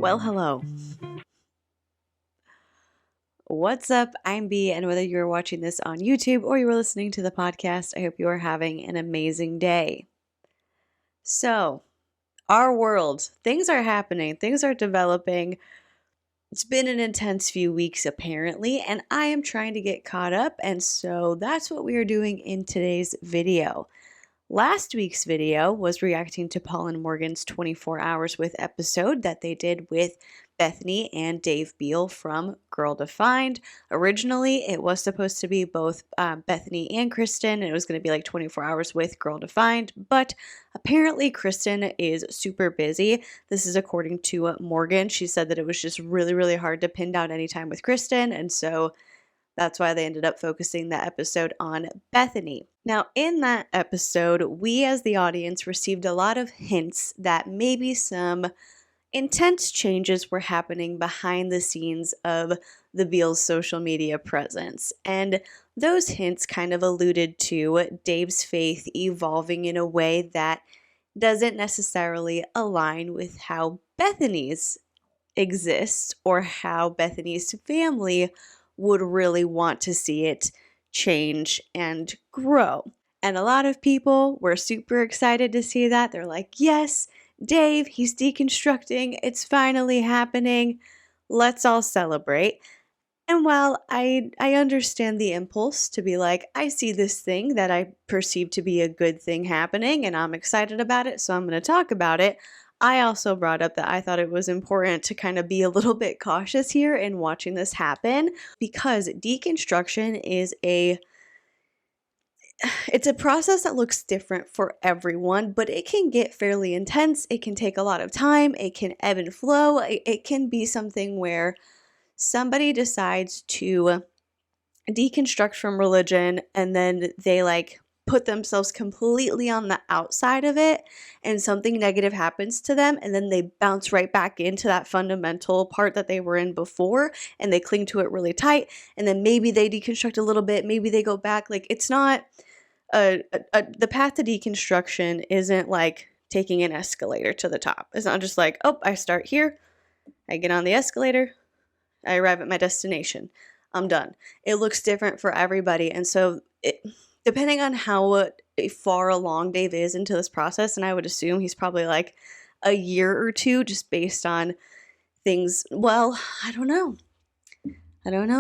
Well, hello. What's up? I'm B, and whether you're watching this on YouTube or you are listening to the podcast, I hope you are having an amazing day. So, our world, things are happening, things are developing. It's been an intense few weeks apparently, and I am trying to get caught up, and so that's what we are doing in today's video. Last week's video was reacting to Paul and Morgan's 24 Hours With episode that they did with Bethany and Dave Beal from Girl Defined. Originally, it was supposed to be both Bethany and Kristen, and it was going to be like 24 Hours With Girl Defined, but apparently Kristen is super busy. This is according to Morgan. She said that it was just really, really hard to pin down any time with Kristen, and so that's why they ended up focusing that episode on Bethany. Now, in that episode, we as the audience received a lot of hints that maybe some intense changes were happening behind the scenes of the Beals' social media presence. And those hints kind of alluded to Dave's faith evolving in a way that doesn't necessarily align with how Bethany's exists or how Bethany's family would really want to see it change and grow. And a lot of people were super excited to see that. They're like, yes, Dave, he's deconstructing. It's finally happening. Let's all celebrate. And while I understand the impulse to be like, I see this thing that I perceive to be a good thing happening and I'm excited about it, so I'm going to talk about it, I also brought up that I thought it was important to kind of be a little bit cautious here in watching this happen, because deconstruction is it's a process that looks different for everyone, but it can get fairly intense. It can take a lot of time. It can ebb and flow. It can be something where somebody decides to deconstruct from religion and then they put themselves completely on the outside of it and something negative happens to them and then they bounce right back into that fundamental part that they were in before and they cling to it really tight, and then maybe they deconstruct a little bit, maybe they go back. It's not the path to deconstruction isn't like taking an escalator to the top. It's not just like, oh, I start here, I get on the escalator, I arrive at my destination, I'm done. It looks different for everybody, and so depending on how far along Dave is into this process, and I would assume he's probably like a year or two just based on things. Well, I don't know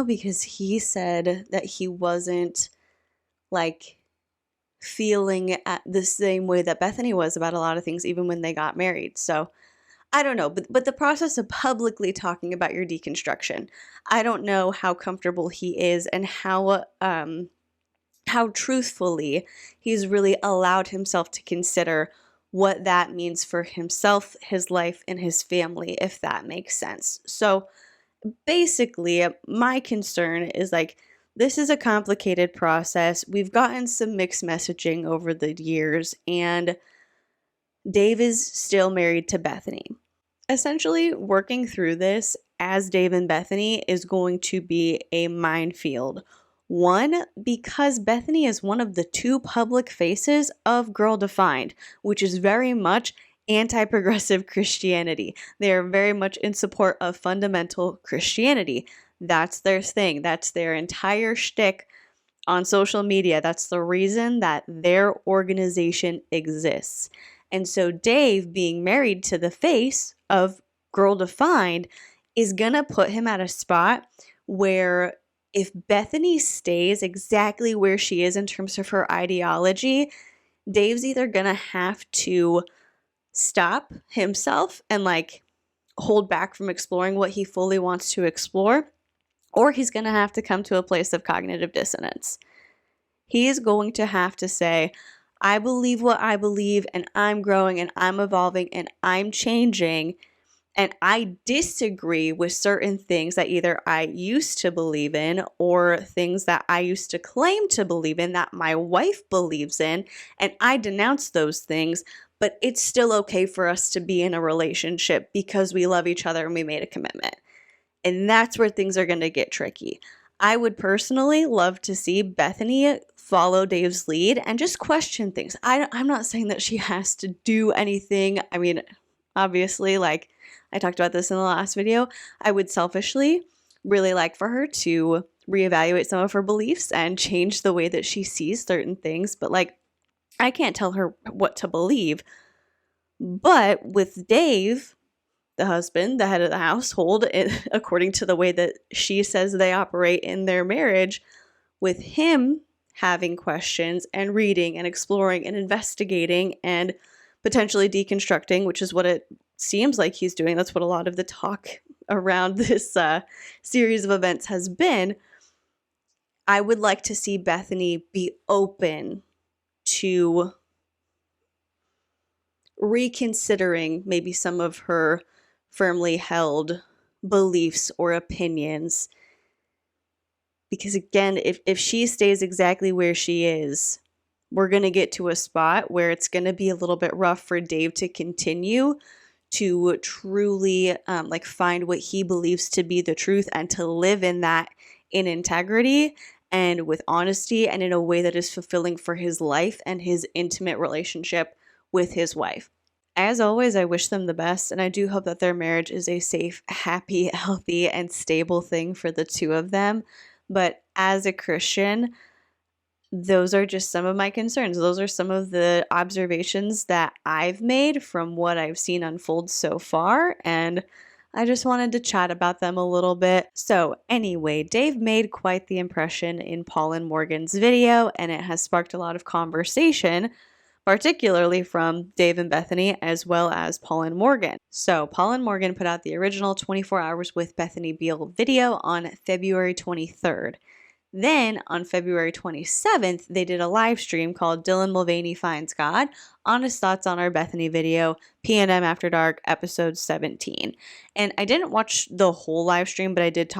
because he said that he wasn't feeling at the same way that Bethany was about a lot of things even when they got married. So I don't know, but the process of publicly talking about your deconstruction, I don't know how comfortable he is and how truthfully he's really allowed himself to consider what that means for himself, his life, and his family, if that makes sense. So basically, my concern is this is a complicated process. We've gotten some mixed messaging over the years, and Dave is still married to Bethany. Essentially, working through this as Dave and Bethany is going to be a minefield. One, because Bethany is one of the two public faces of Girl Defined, which is very much anti-progressive Christianity. They are very much in support of fundamental Christianity. That's their thing. That's their entire shtick on social media. That's the reason that their organization exists. And so Dave being married to the face of Girl Defined is gonna put him at a spot where if Bethany stays exactly where she is in terms of her ideology, Dave's either gonna have to stop himself and hold back from exploring what he fully wants to explore, or he's gonna have to come to a place of cognitive dissonance. He is going to have to say, I believe what I believe, and I'm growing, and I'm evolving, and I'm changing, and I disagree with certain things that either I used to believe in or things that I used to claim to believe in that my wife believes in, and I denounce those things, but it's still okay for us to be in a relationship because we love each other and we made a commitment. And that's where things are going to get tricky. I would personally love to see Bethany follow Dave's lead and just question things. I'm not saying that she has to do anything. I mean, obviously, I I talked about this in the last video. I would selfishly really like for her to reevaluate some of her beliefs and change the way that she sees certain things. But like, I can't tell her what to believe. But with Dave, the husband, the head of the household, according to the way that she says they operate in their marriage, with him having questions and reading and exploring and investigating and potentially deconstructing, which is what it seems like he's doing. That's what a lot of the talk around this series of events has been. I would like to see Bethany be open to reconsidering maybe some of her firmly held beliefs or opinions. Because again, if she stays exactly where she is, we're going to get to a spot where it's going to be a little bit rough for Dave to continue to truly find what he believes to be the truth and to live in that in integrity and with honesty and in a way that is fulfilling for his life and his intimate relationship with his wife. As always, I wish them the best, and I do hope that their marriage is a safe, happy, healthy, and stable thing for the two of them. But as a Christian, those are just some of my concerns. Those are some of the observations that I've made from what I've seen unfold so far, and I just wanted to chat about them a little bit. So anyway, Dave made quite the impression in Paul and Morgan's video, and it has sparked a lot of conversation, particularly from Dave and Bethany, as well as Paul and Morgan. So Paul and Morgan put out the original 24 Hours with Bethany Beal video on February 23rd. Then on February 27th, they did a live stream called Dylan Mulvaney Finds God, Honest Thoughts on Our Bethany video, P&M After Dark, episode 17. And I didn't watch the whole live stream, but I did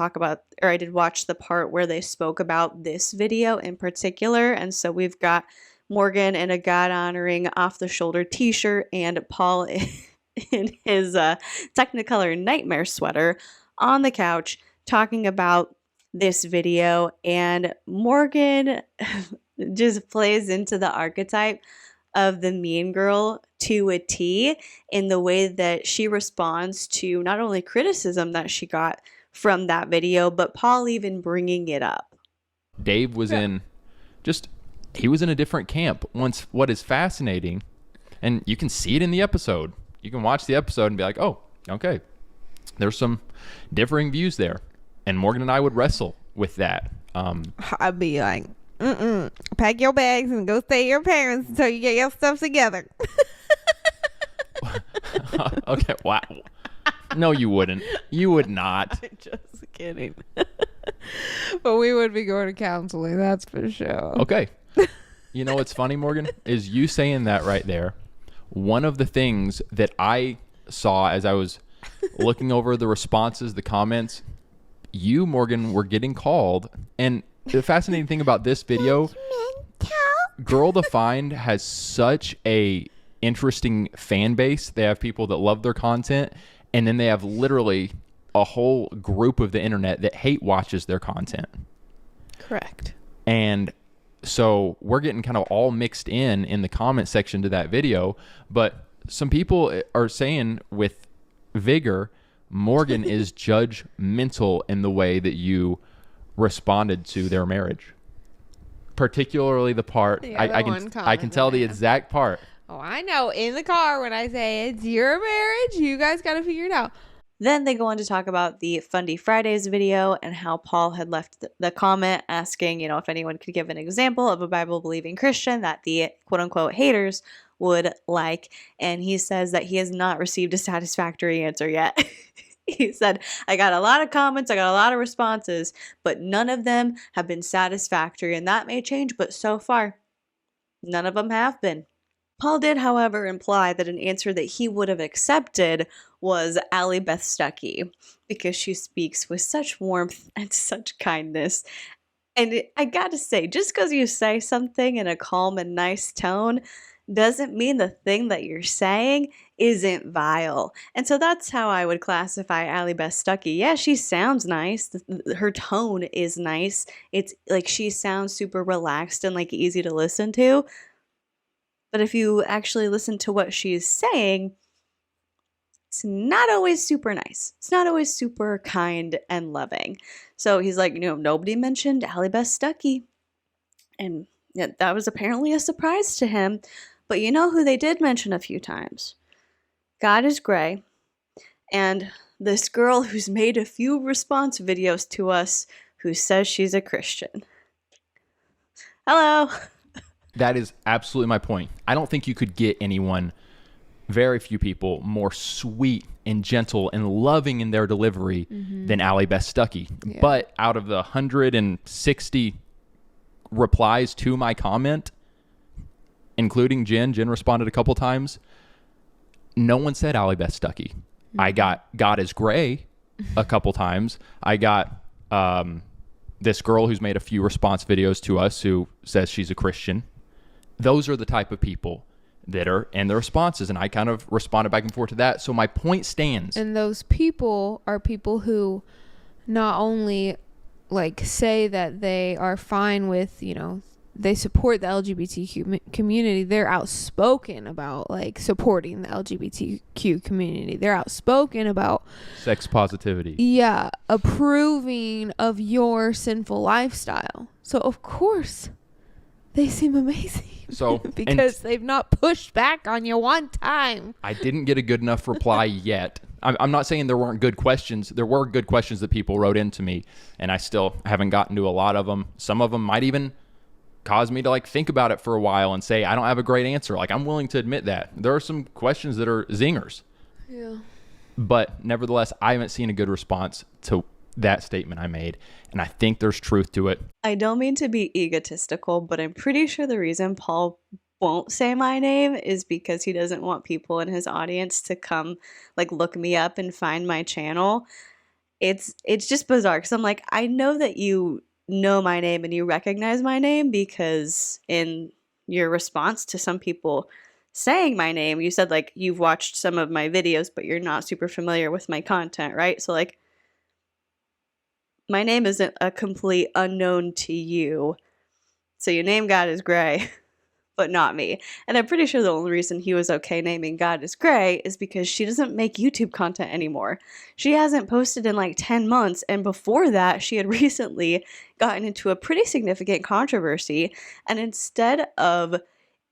watch the part where they spoke about this video in particular. And so we've got Morgan in a God-honoring off-the-shoulder t-shirt and Paul in his Technicolor nightmare sweater on the couch talking about this video, and Morgan just plays into the archetype of the mean girl to a T in the way that she responds to not only criticism that she got from that video, but Paul even bringing it up. Dave was he was in a different camp. What is fascinating, and you can see it in the episode. You can watch the episode and be like, oh, okay, there's some differing views there. And Morgan and I would wrestle with that. I'd be like, pack your bags and go stay at your parents until you get your stuff together. Okay, wow. No, you wouldn't. You would not. I'm just kidding. But we would be going to counseling, that's for sure. Okay. You know what's funny, Morgan, is you saying that right there. One of the things that I saw as I was looking over the responses, the comments, you, Morgan, were getting called. And the fascinating thing about this video, Girl Defined has such a interesting fan base. They have people that love their content, and then they have literally a whole group of the internet that hate watches their content. Correct. And so we're getting kind of all mixed in the comment section to that video. But some people are saying with vigor, Morgan is judgmental in the way that you responded to their marriage. Particularly the part, I can tell the exact part. Oh, I know. In the car when I say it's your marriage, you guys got to figure it out. Then they go on to talk about the Fundy Fridays video and how Paul had left the comment asking, if anyone could give an example of a Bible-believing Christian that the quote-unquote haters would like. And he says that he has not received a satisfactory answer yet. He said, I got a lot of comments, I got a lot of responses, but none of them have been satisfactory. And that may change, but so far, none of them have been. Paul did, however, imply that an answer that he would have accepted was Allie Beth Stuckey, because she speaks with such warmth and such kindness. And I gotta say, just because you say something in a calm and nice tone doesn't mean the thing that you're saying isn't vile. And so that's how I would classify Allie Beth Stuckey. Yeah, she sounds nice. Her tone is nice. It's like she sounds super relaxed and like easy to listen to. But if you actually listen to what she's saying, it's not always super nice. It's not always super kind and loving. So he's like, nobody mentioned Allie Beth Stuckey. And yeah, that was apparently a surprise to him. But you know who they did mention a few times? God is Gray. And this girl who's made a few response videos to us who says she's a Christian. Hello. That is absolutely my point. I don't think you could get anyone, very few people, more sweet and gentle and loving in their delivery than Allie Beth Stuckey. Yeah. But out of the 160 replies to my comment, including Jen responded a couple times, no one said Allie Beth Stuckey. I got God is Gray a couple times. I got this girl who's made a few response videos to us who says she's a Christian. Those are the type of people that are in the responses, and I kind of responded back and forth to that. So my point stands. And those people are people who not only like say that they are fine with, they support the LGBTQ community. They're outspoken about like supporting the LGBTQ community. They're outspoken about sex positivity. Yeah, approving of your sinful lifestyle. So of course they seem amazing. So because they've not pushed back on you one time. I didn't get a good enough reply yet. I'm not saying there weren't good questions. There were good questions that people wrote into me, and I still haven't gotten to a lot of them. Some of them might even cause me to like think about it for a while and say I don't have a great answer. Like, I'm willing to admit that there are some questions that are zingers. Yeah. But nevertheless, I haven't seen a good response to that statement I made, and I think there's truth to it. I don't mean to be egotistical, but I'm pretty sure the reason Paul won't say my name is because he doesn't want people in his audience to come like look me up and find my channel. It's just bizarre because I'm like, I know that you know my name and you recognize my name because in your response to some people saying my name, you said like you've watched some of my videos, but you're not super familiar with my content, right? So like my name isn't a complete unknown to you. So your name God is Gray, but not me. And I'm pretty sure the only reason he was okay naming God is Gray is because she doesn't make YouTube content anymore. She hasn't posted in like 10 months. And before that, she had recently gotten into a pretty significant controversy. And instead of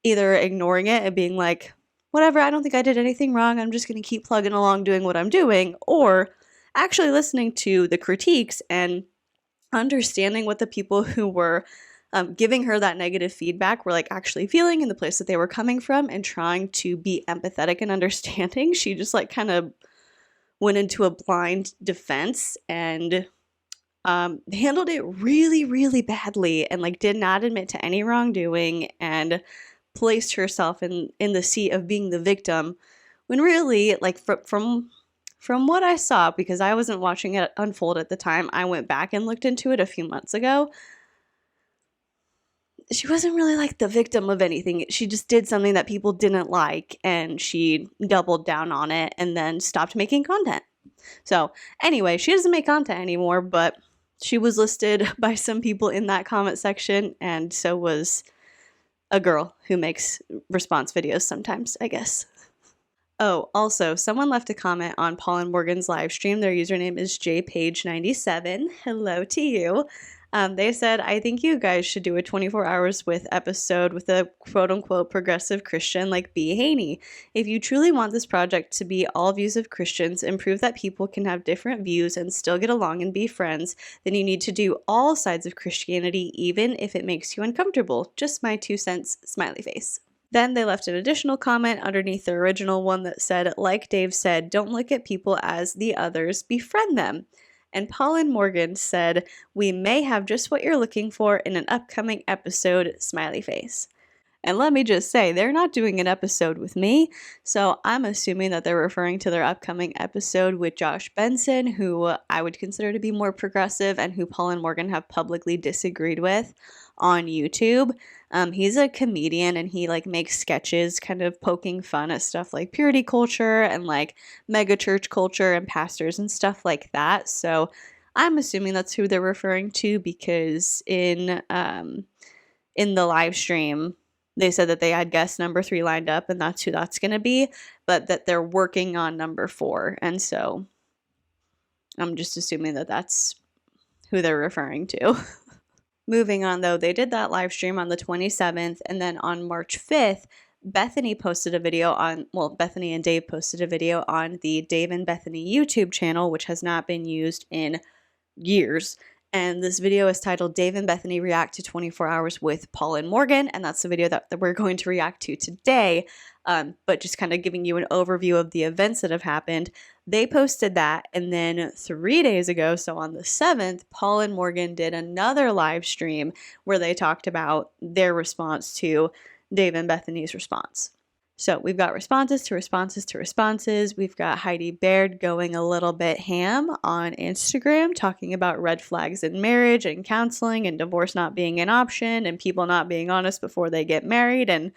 either ignoring it and being like, whatever, I don't think I did anything wrong, I'm just going to keep plugging along doing what I'm doing, or actually listening to the critiques and understanding what the people who were giving her that negative feedback were like actually feeling in the place that they were coming from and trying to be empathetic and understanding. She just like kind of went into a blind defense and handled it really, really badly and like did not admit to any wrongdoing and placed herself in the seat of being the victim when really like from what I saw, because I wasn't watching it unfold at the time, I went back and looked into it a few months ago. She wasn't really like the victim of anything. She just did something that people didn't like and she doubled down on it and then stopped making content. So anyway, she doesn't make content anymore, but she was listed by some people in that comment section, and so was a girl who makes response videos sometimes, I guess. Oh, also, someone left a comment on Paul and Morgan's live stream. Their username is jpage97. Hello to you. They said, I think you guys should do a 24 hours with episode with a quote-unquote progressive Christian like B. Haney. If you truly want this project to be all views of Christians and prove that people can have different views and still get along and be friends, then you need to do all sides of Christianity, even if it makes you uncomfortable. Just my 2 cents, smiley face. Then they left an additional comment underneath the original one that said, like Dave said, don't look at people as the others, befriend them. And Paul and Morgan said, we may have just what you're looking for in an upcoming episode, smiley face. And let me just say, they're not doing an episode with me, so I'm assuming that they're referring to their upcoming episode with Josh Benson, who I would consider to be more progressive and who Paul and Morgan have publicly disagreed with on YouTube. He's a comedian and he like makes sketches kind of poking fun at stuff like purity culture and like mega church culture and pastors and stuff like that. So I'm assuming that's who they're referring to, because in the live stream They said that they had guest number 3 lined up, and that's who that's going to be, but that they're working on number 4. And so I'm just assuming that that's who they're referring to. Moving on, though, they did that live stream on the 27th, and then on March 5th, Bethany posted a video on, well, Bethany and Dave posted a video on the Dave and Bethany YouTube channel, which has not been used in years. And this video is titled Dave and Bethany React to 24 Hours with Paul and Morgan. And that's the video that we're going to react to today. But just kind of giving you an overview of the events that have happened. They posted that. And then 3 days ago, so on the 7th, Paul and Morgan did another live stream where they talked about their response to Dave and Bethany's response. So we've got responses to responses to responses. We've got Heidi Baird going a little bit ham on Instagram, talking about red flags in marriage and counseling and divorce not being an option and people not being honest before they get married, and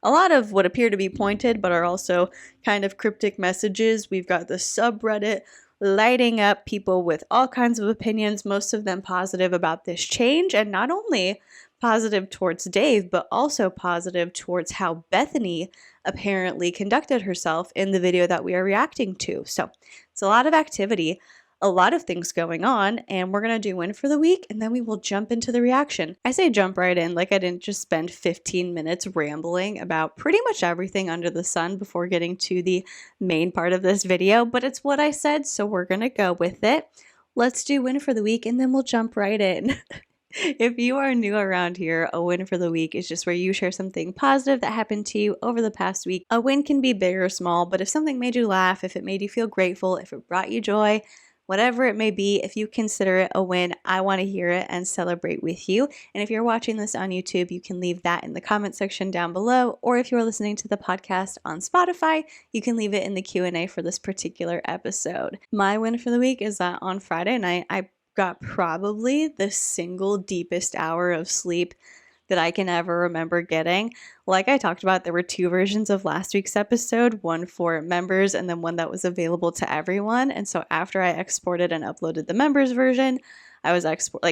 a lot of what appear to be pointed but are also kind of cryptic messages. We've got the subreddit lighting up, people with all kinds of opinions, most of them positive about this change, and not only positive towards Dave, but also positive towards how Bethany apparently conducted herself in the video that we are reacting to. So it's a lot of activity, a lot of things going on, and we're going to do win for the week, and then we will jump into the reaction. I say jump right in, like I didn't just spend 15 minutes rambling about pretty much everything under the sun before getting to the main part of this video, but it's what I said, so we're going to go with it. Let's do win for the week, and then we'll jump right in. If you are new around here, a win for the week is just where you share something positive that happened to you over the past week. A win can be big or small, but if something made you laugh, if it made you feel grateful, if it brought you joy, whatever it may be, if you consider it a win, I want to hear it and celebrate with you. And if you're watching this on YouTube, you can leave that in the comment section down below. Or if you're listening to the podcast on Spotify, you can leave it in the Q&A for this particular episode. My win for the week is that on Friday night, I got probably the single deepest hour of sleep that I can ever remember getting. Like I talked about, there were 2 versions of last week's episode, one for members and then one that was available to everyone. And so after I exported and uploaded the members version, I was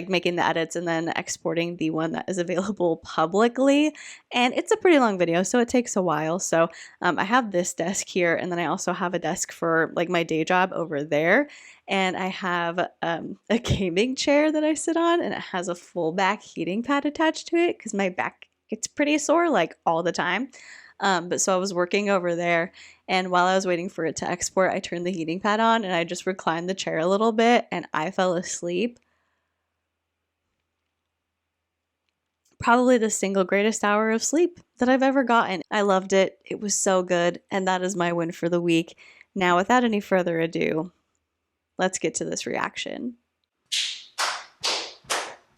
making the edits and then exporting the one that is available publicly. And it's a pretty long video, so it takes a while. So I have this desk here, and then I also have a desk for like my day job over there. And I have a gaming chair that I sit on, and it has a full back heating pad attached to it because my back gets pretty sore like all the time. But so I was working over there, and while I was waiting for it to export, I turned the heating pad on and I just reclined the chair a little bit, and I fell asleep. Probably the single greatest hour of sleep that I've ever gotten. I loved it. It was so good, and that is my win for the week. Now, without any further ado, let's get to this reaction.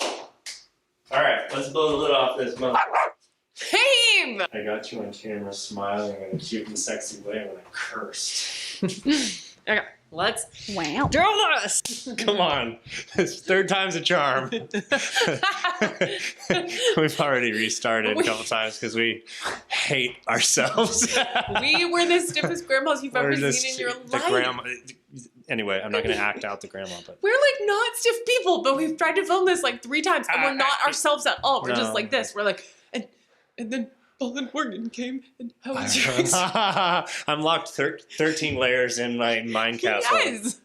All right, let's blow the lid off this month. Babe! I got you on camera smiling in a cute and sexy way when I cursed. Okay, let's Wow. do this! Come on, it's 3rd time's a charm. We've already restarted a couple times because we hate ourselves. We were the stiffest grandmas you've ever seen in your life. Anyway, I'm not going to act out the grandma, but We're like not stiff people, but we've tried to film this like 3 times, and we're not ourselves at all. We're just like this. We're like, and then Paul and Morgan came, and how was yours? I'm locked 13 layers in my mind castle. Yes.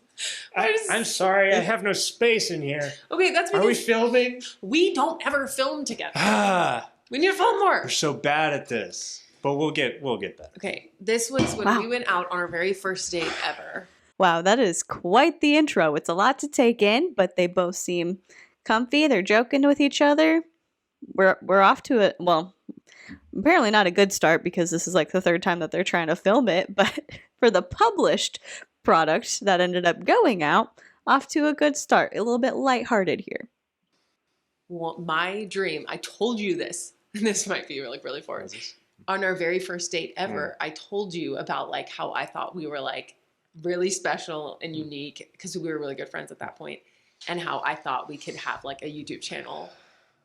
I'm sorry, I have no space in here. Okay, that's Are we because filming? we don't ever film together. Ah, We need to film more. we're so bad at this, but we'll get better. Okay, this was when we went out on our very first date ever. Wow, that is quite the intro. It's a lot to take in, but they both seem comfy. They're joking with each other. We're off to it. Well, apparently not a good start because this is like the 3rd time that they're trying to film it. But for the published product that ended up going out, off to a good start. A little bit lighthearted here. Well, my dream, I told you this, and this might be like really foreign. On our very first date ever, I told you about like how I thought we were like really special and unique because we were really good friends at that point, and how I thought we could have like a YouTube channel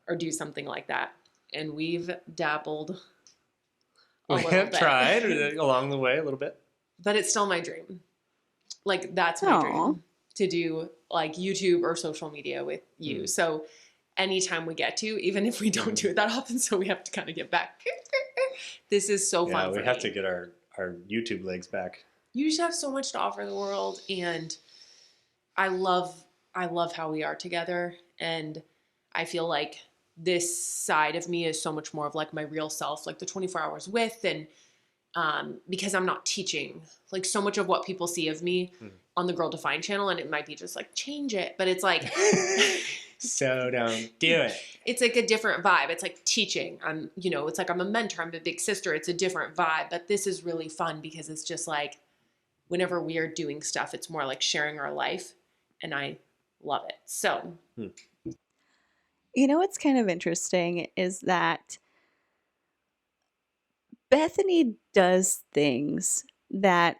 or do something like that. And we've dabbled a We little have bit. tried along the way a little bit. But it's still my dream. Like that's my Aw. dream, to do like YouTube or social media with you. So anytime we get to, even if we don't do it that often. So we have to kind of get back. This is so fun. Yeah, we have to get our YouTube legs back. You just have so much to offer the world, and I love how we are together, and I feel like this side of me is so much more of like my real self, like the 24 hours with, and because I'm not teaching like so much of what people see of me on the Girl Defined channel, and it might be just like change it, but it's like so don't do it. It's like a different vibe. It's like teaching. It's like I'm a mentor, I'm a big sister. It's a different vibe, but this is really fun because it's just like whenever we are doing stuff, it's more like sharing our life, and I love it. So what's kind of interesting is that Bethany does things that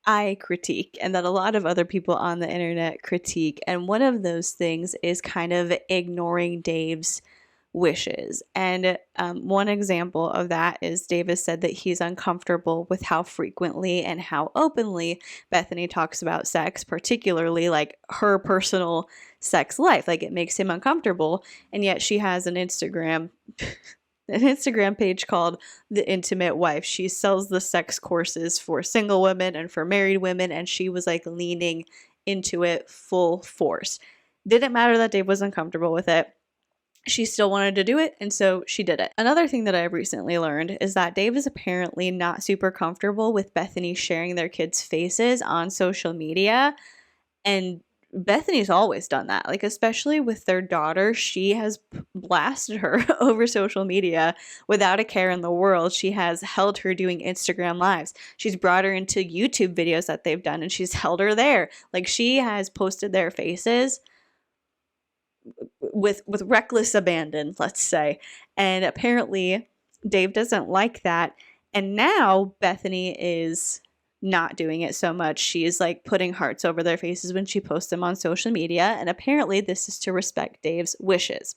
I critique and that a lot of other people on the internet critique. And one of those things is kind of ignoring Dave's wishes. And one example of that is Dave has said that he's uncomfortable with how frequently and how openly Bethany talks about sex, particularly like her personal sex life. Like it makes him uncomfortable. And yet she has an Instagram page called The Intimate Wife. She sells the sex courses for single women and for married women, and she was like leaning into it full force. Didn't matter that Dave was uncomfortable with it. She still wanted to do it, and so she did it. Another thing that I recently learned is that Dave is apparently not super comfortable with Bethany sharing their kids' faces on social media, and Bethany's always done that, like especially with their daughter. She has blasted her over social media without a care in the world. She has held her doing Instagram lives. She's brought her into YouTube videos that they've done, and she's held her there. Like she has posted their faces with reckless abandon, let's say. And apparently Dave doesn't like that. And now Bethany is not doing it so much. She is like putting hearts over their faces when she posts them on social media. And apparently this is to respect Dave's wishes.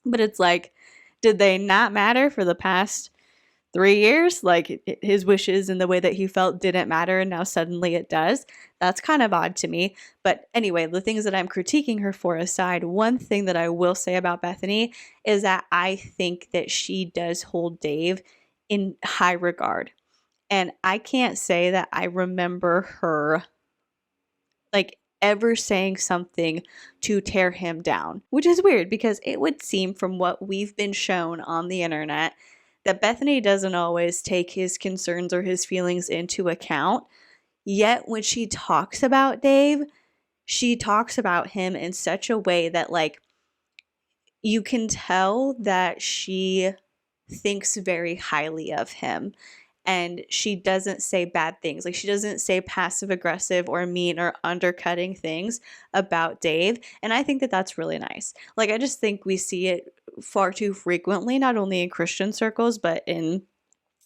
But it's like, did they not matter for the past 3 years? Like his wishes and the way that he felt didn't matter, and now suddenly it does. That's kind of odd to me. But anyway, the things that I'm critiquing her for aside, one thing that I will say about Bethany is that I think that she does hold Dave in high regard. And I can't say that I remember her like ever saying something to tear him down, which is weird because it would seem from what we've been shown on the internet that Bethany doesn't always take his concerns or his feelings into account. Yet when she talks about Dave, she talks about him in such a way that like you can tell that she thinks very highly of him. And she doesn't say bad things. Like she doesn't say passive aggressive or mean or undercutting things about Dave. And I think that that's really nice. Like I just think we see it far too frequently, not only in Christian circles, but in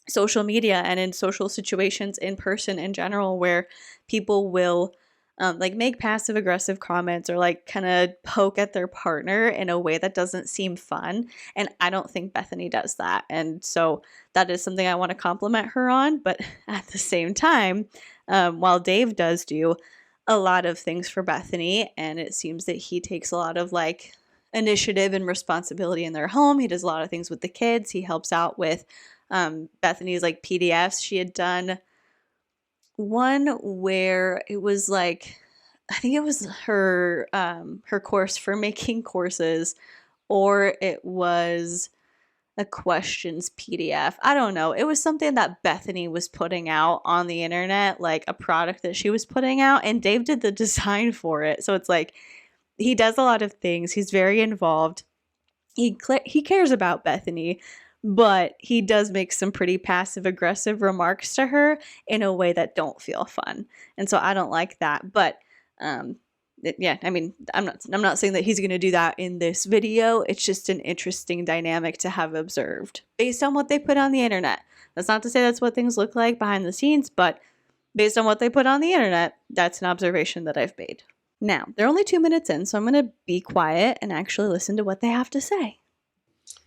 social media and in social situations in person in general, where people will like make passive aggressive comments or like kind of poke at their partner in a way that doesn't seem fun. And I don't think Bethany does that. And so that is something I want to compliment her on. But at the same time, while Dave does do a lot of things for Bethany, and it seems that he takes a lot of like initiative and responsibility in their home. He does a lot of things with the kids. He helps out with Bethany's like PDFs. She had done one where it was like, I think it was her course for making courses, or it was a questions PDF. I don't know. It was something that Bethany was putting out on the internet, like a product that she was putting out, and Dave did the design for it. So it's like he does a lot of things. He's very involved. He cares about Bethany, but he does make some pretty passive aggressive remarks to her in a way that don't feel fun. And so I don't like that. But yeah, I mean, I'm not saying that he's going to do that in this video. It's just an interesting dynamic to have observed based on what they put on the internet. That's not to say that's what things look like behind the scenes, but based on what they put on the internet, that's an observation that I've made. Now, they're only 2 minutes in, so I'm going to be quiet and actually listen to what they have to say.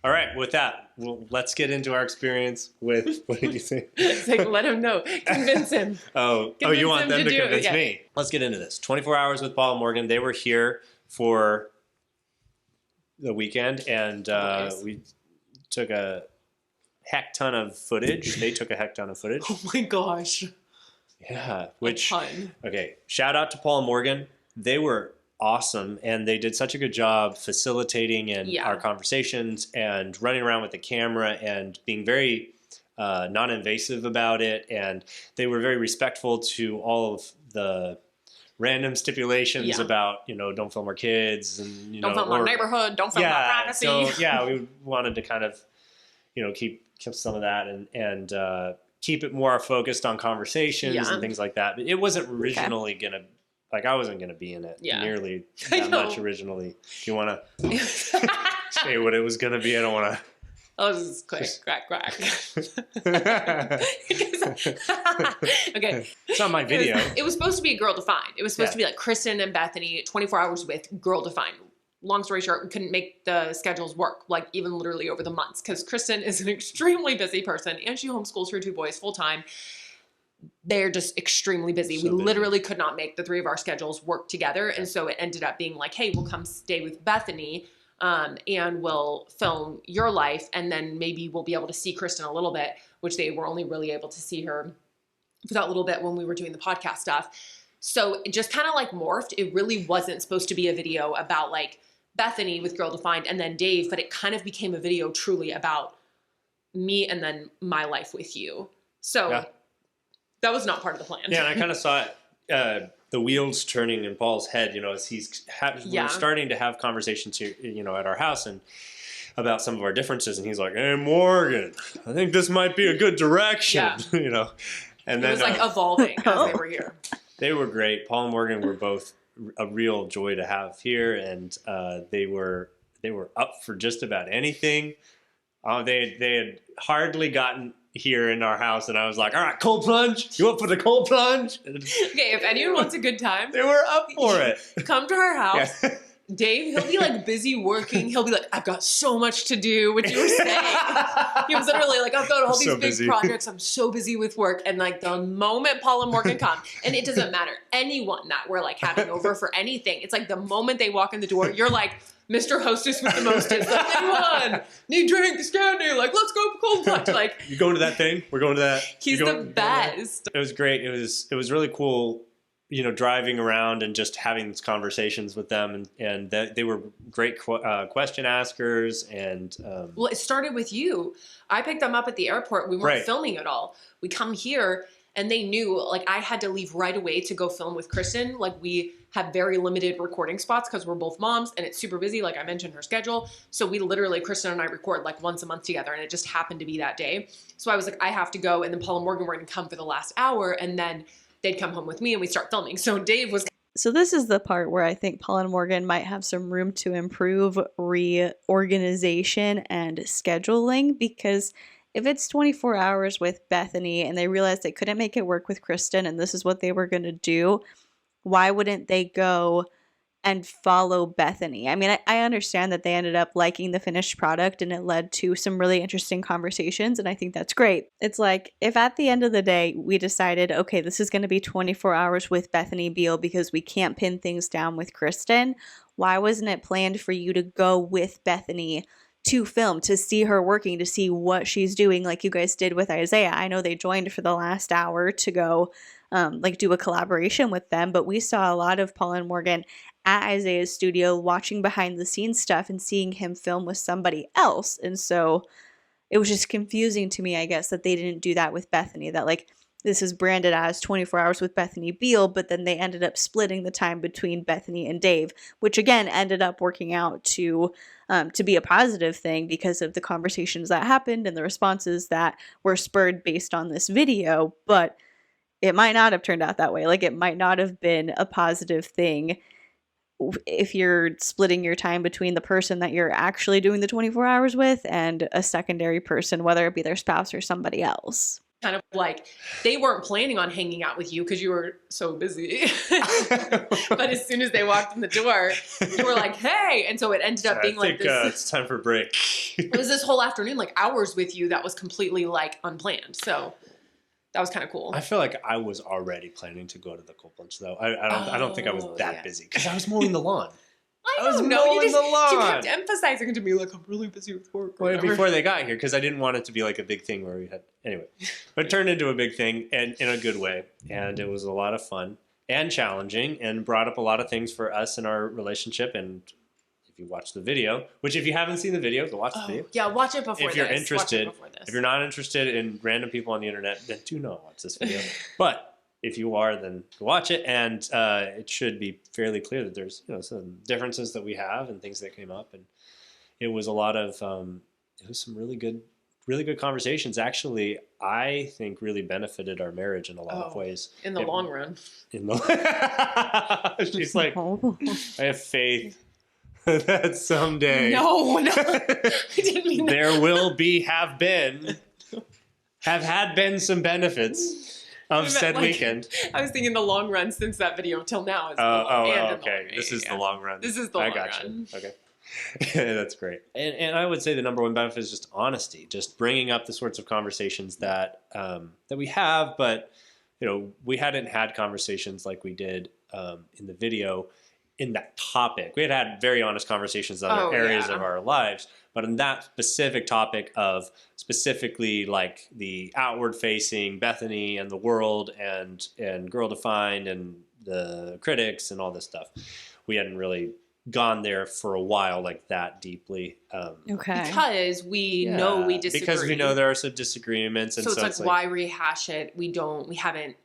All right, with that, let's get into our experience with, what did you say? It's like, let him know. Convince him. You want them to convince yeah. me. Let's get into this. 24 Hours with Paul and Morgan. They were here for the weekend, and Nice. we took a heck ton of footage. They took a heck ton of footage. Oh my gosh. Yeah, A which ton. okay. Shout out to Paul and Morgan. They were awesome, and they did such a good job facilitating and Yeah. our conversations and running around with the camera and being very non-invasive about it. And they were very respectful to all of the random stipulations Yeah. about, don't film our kids and, Don't film our neighborhood. Don't film our privacy. So yeah, we wanted to kind of, keep some of that and keep it more focused on conversations Yeah. and things like that. But it wasn't originally gonna, I wasn't gonna be in it Yeah. nearly I that know. much originally. Do you want to say what it was gonna be? I don't want Oh, this is quick. Crack, crack. to. Okay. It's not my video. It was supposed to be a Girl Defined. It was supposed Yeah. to be like Kristen and Bethany, 24 hours with Girl Defined. Long story short, we couldn't make the schedules work, like even literally over the months, because Kristen is an extremely busy person and she homeschools her 2 boys full time. They're just extremely busy. So We busy. literally could not make the 3 of our schedules work together. And so it ended up being like, hey, we'll come stay with Bethany and we'll film your life. And then maybe we'll be able to see Kristen a little bit, which they were only really able to see her for that little bit when we were doing the podcast stuff. So it just kind of like morphed. It really wasn't supposed to be a video about like Bethany with Girl Defined and then Dave, but it kind of became a video truly about me and then my life with you. So Yeah. that was not part of the plan. Yeah, and I kind of saw it, the wheels turning in Paul's head, as he's Yeah. we're starting to have conversations here, at our house and about some of our differences, and he's like, "Hey, Morgan, I think this might be a good direction," Yeah. And It then was like evolving as they were here. they were great. Paul and Morgan were both a real joy to have here, and they were up for just about anything. They had hardly gotten here in our house, and I was like, "All right, cold plunge. You up for the cold plunge?" And Okay, if anyone wants a good time, they were up for it. come to our house. Yeah. Dave, he'll be like busy working. He'll be like, I've got so much to do, what you were saying. He was literally like, I've got all these So big busy. projects. I'm so busy with work. And like the moment Paul and Morgan come, and it doesn't matter, anyone that we're like having over for anything, it's like the moment they walk in the door, you're like, Mr. Hostess with the mostest. Like, anyone need drinks, candy? Like, let's go cold plunge. Like, You going to that thing? We're going to that. he's You the going to that? best. It was great. It was really cool, driving around and just having these conversations with them, and they were great question askers, and Well, it started with you. I picked them up at the airport. We weren't Right. filming at all. We come here and they knew like I had to leave right away to go film with Kristen. Like we have very limited recording spots because we're both moms and it's super busy. Like I mentioned her schedule. So we literally, Kristen and I record like once a month together and it just happened to be that day. So I was like, I have to go. And then Paul and Morgan were going to come for the last hour and then they'd come home with me and we'd start filming. So Dave was So this is the part where I think Paul and Morgan might have some room to improve reorganization and scheduling, because if it's 24 hours with Bethany and they realized they couldn't make it work with Kristen and this is what they were going to do, why wouldn't they go and follow Bethany? I mean, I understand that they ended up liking the finished product and it led to some really interesting conversations, and I think that's great. It's like, if at the end of the day we decided, okay, this is going to be 24 hours with Bethany Beal because we can't pin things down with Kristen, why wasn't it planned for you to go with Bethany to film, to see her working, to see what she's doing like you guys did with Isaiah? I know they joined for the last hour to go do a collaboration with them, but we saw a lot of Paul and Morgan at Isaiah's studio watching behind the scenes stuff and seeing him film with somebody else. And so it was just confusing to me, I guess, that they didn't do that with Bethany, that like this is branded as 24 hours with Bethany Beal, but then they ended up splitting the time between Bethany and Dave, which again ended up working out to be a positive thing because of the conversations that happened and the responses that were spurred based on this video. But it might not have turned out that way. Like, it might not have been a positive thing if you're splitting your time between the person that you're actually doing the 24 hours with and a secondary person, whether it be their spouse or somebody else. kind of like, they weren't planning on hanging out with you because you were so busy. But as soon as they walked in the door, you were like, hey. And so it ended up being like this. It's time for a break. It was this whole afternoon, like hours with you, that was completely like unplanned. So that was kind of cool. I feel like I was already planning to go to the cold plunge, though. I don't think I was that yeah. busy because I was mowing the lawn. I was don't know. You mowing just the lawn. you kept emphasizing to me like I'm really busy with work. or Well, whatever. before they got here, because I didn't want it to be like a big thing where we had anyway. But it turned into a big thing, and in a good way, and it was a lot of fun and challenging, and brought up a lot of things for us in our relationship. And if you watch the video, which if you haven't seen the video, go watch the video. Yeah, watch it before If you're this. interested, Watch it before this. if you're not interested in random people on the internet, then do not watch this video. But if you are, then go watch it, and it should be fairly clear that there's some differences that we have and things that came up, and it was a lot of it was some really good conversations. Actually, I think really benefited our marriage in a lot of ways. In the long run. She's like, Oh. I have faith that someday No, I didn't mean that. there will be, have had been some benefits of meant, said like, weekend. I was thinking the long run since that video till now is the long, and in the okay. long run. This is Yeah. the long run. This is the I long got run. you. Okay. That's great. And I would say the number one benefit is just honesty, just bringing up the sorts of conversations that that we have, but we hadn't had conversations like we did in the video in that topic. We had very honest conversations in other areas of our lives, but in that specific topic of specifically like the outward facing Bethany and the world and Girl Defined and the critics and all this stuff, we hadn't really gone there for a while like that deeply. Okay. Because we know we disagree. Because we know there are some disagreements, and so it's like why rehash it? We haven't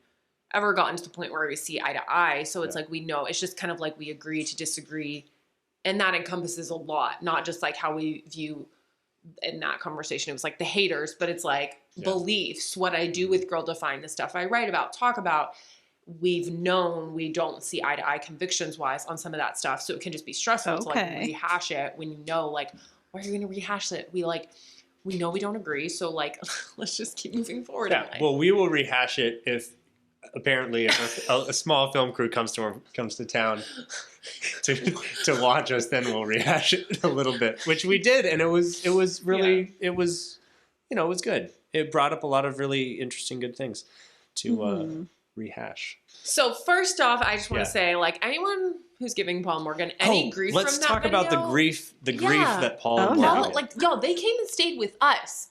ever gotten to the point where we see eye to eye. So it's like we know it's just kind of like we agree to disagree, and that encompasses a lot, not just like how we view in that conversation. It was like the haters, but it's like beliefs, what I do with Girl Defined, the stuff I write about, talk about. We've known we don't see eye to eye convictions wise on some of that stuff. So it can just be stressful to like rehash it when like, why are you going to rehash it? We know we don't agree. So like, let's just keep moving forward. Yeah. Well, we will rehash it if apparently a small film crew comes to town to watch us. Then we'll rehash it a little bit, which we did. And it was really, it was good. It brought up a lot of really interesting, good things to, rehash. So first off, I just want to say, like, anyone who's giving Paul Morgan any grief from that let's talk about the grief that Paul and Morgan Paul, they came and stayed with us.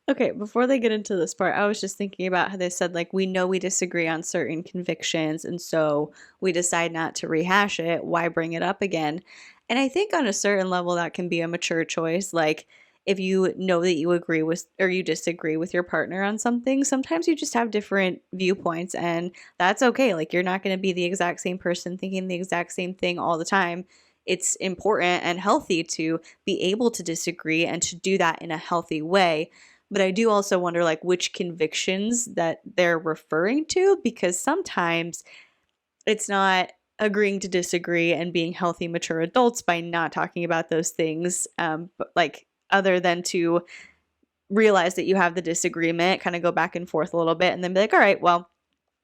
Okay, before they get into this part, I was just thinking about how they said, like, we know we disagree on certain convictions, and so we decide not to rehash it. Why bring it up again? And I think on a certain level that can be a mature choice. Like, if you know that you agree with or you disagree with your partner on something, sometimes you just have different viewpoints, and that's okay. Like, you're not going to be the exact same person thinking the exact same thing all the time. It's important and healthy to be able to disagree and to do that in a healthy way. But I do also wonder, like, which convictions that they're referring to, because sometimes it's not agreeing to disagree and being healthy, mature adults by not talking about those things. But like, other than to realize that you have the disagreement, kind of go back and forth a little bit, and then be like, all right, well,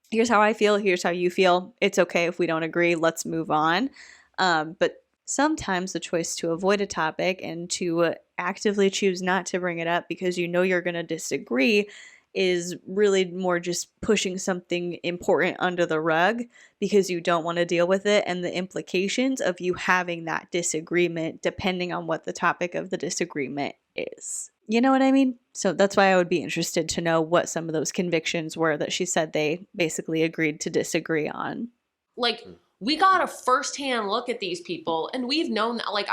here's how I feel, here's how you feel. It's okay if we don't agree, let's move on. But sometimes the choice to avoid a topic and to actively choose not to bring it up because you know you're going to disagree is really more just pushing something important under the rug because you don't want to deal with it and the implications of you having that disagreement depending on what the topic of the disagreement is. You know what I mean? So that's why I would be interested to know what some of those convictions were that she said they basically agreed to disagree on. Like, we got a firsthand look at these people, and we've known that, like,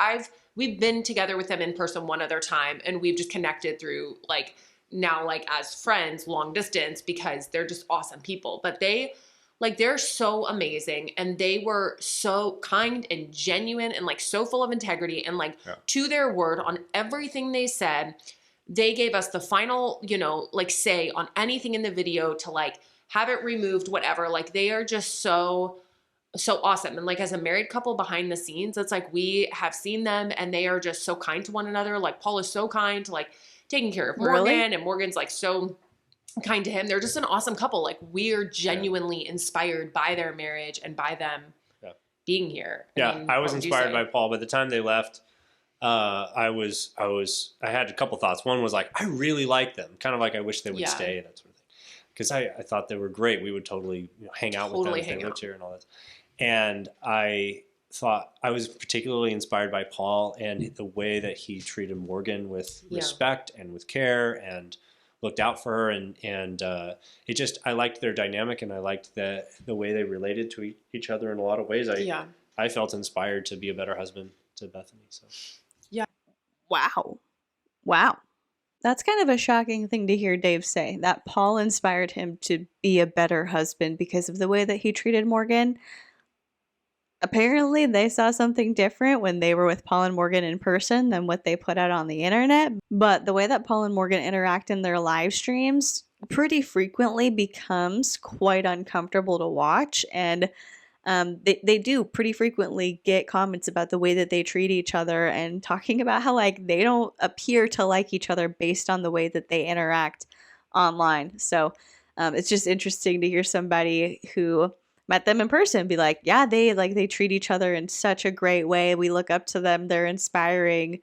we've been together with them in person one other time, and we've just connected through, like, now, like, as friends, long distance, because they're just awesome people. But they're so amazing, and they were so kind and genuine and, like, so full of integrity and, like, to their word on everything they said. They gave us the final, like, say on anything in the video to, like, have it removed, whatever. Like, they are just so awesome. And, like, as a married couple behind the scenes, it's like we have seen them and they are just so kind to one another. Like, Paul is so kind to, like, taking care of Morgan, and Morgan's, like, so kind to him. They're just an awesome couple. Like, we're genuinely inspired by their marriage and by them being here. I was inspired by Paul. By the time they left, I had a couple thoughts. One was like, I really like them. Kind of like I wish they would stay, that sort of thing. Because I thought they were great. We would totally hang out with them if they lived here and all that. And I thought I was particularly inspired by Paul and the way that he treated Morgan with respect and with care and looked out for her, and it just, I liked their dynamic, and I liked the way they related to each other in a lot of ways. I felt inspired to be a better husband to Bethany. So Wow. That's kind of a shocking thing to hear Dave say, that Paul inspired him to be a better husband because of the way that he treated Morgan. Apparently, they saw something different when they were with Paul and Morgan in person than what they put out on the internet. But the way that Paul and Morgan interact in their live streams pretty frequently becomes quite uncomfortable to watch. And they do pretty frequently get comments about the way that they treat each other and talking about how like they don't appear to like each other based on the way that they interact online. So it's just interesting to hear somebody who met them in person be like, yeah, they treat each other in such a great way. We look up to them. They're inspiring.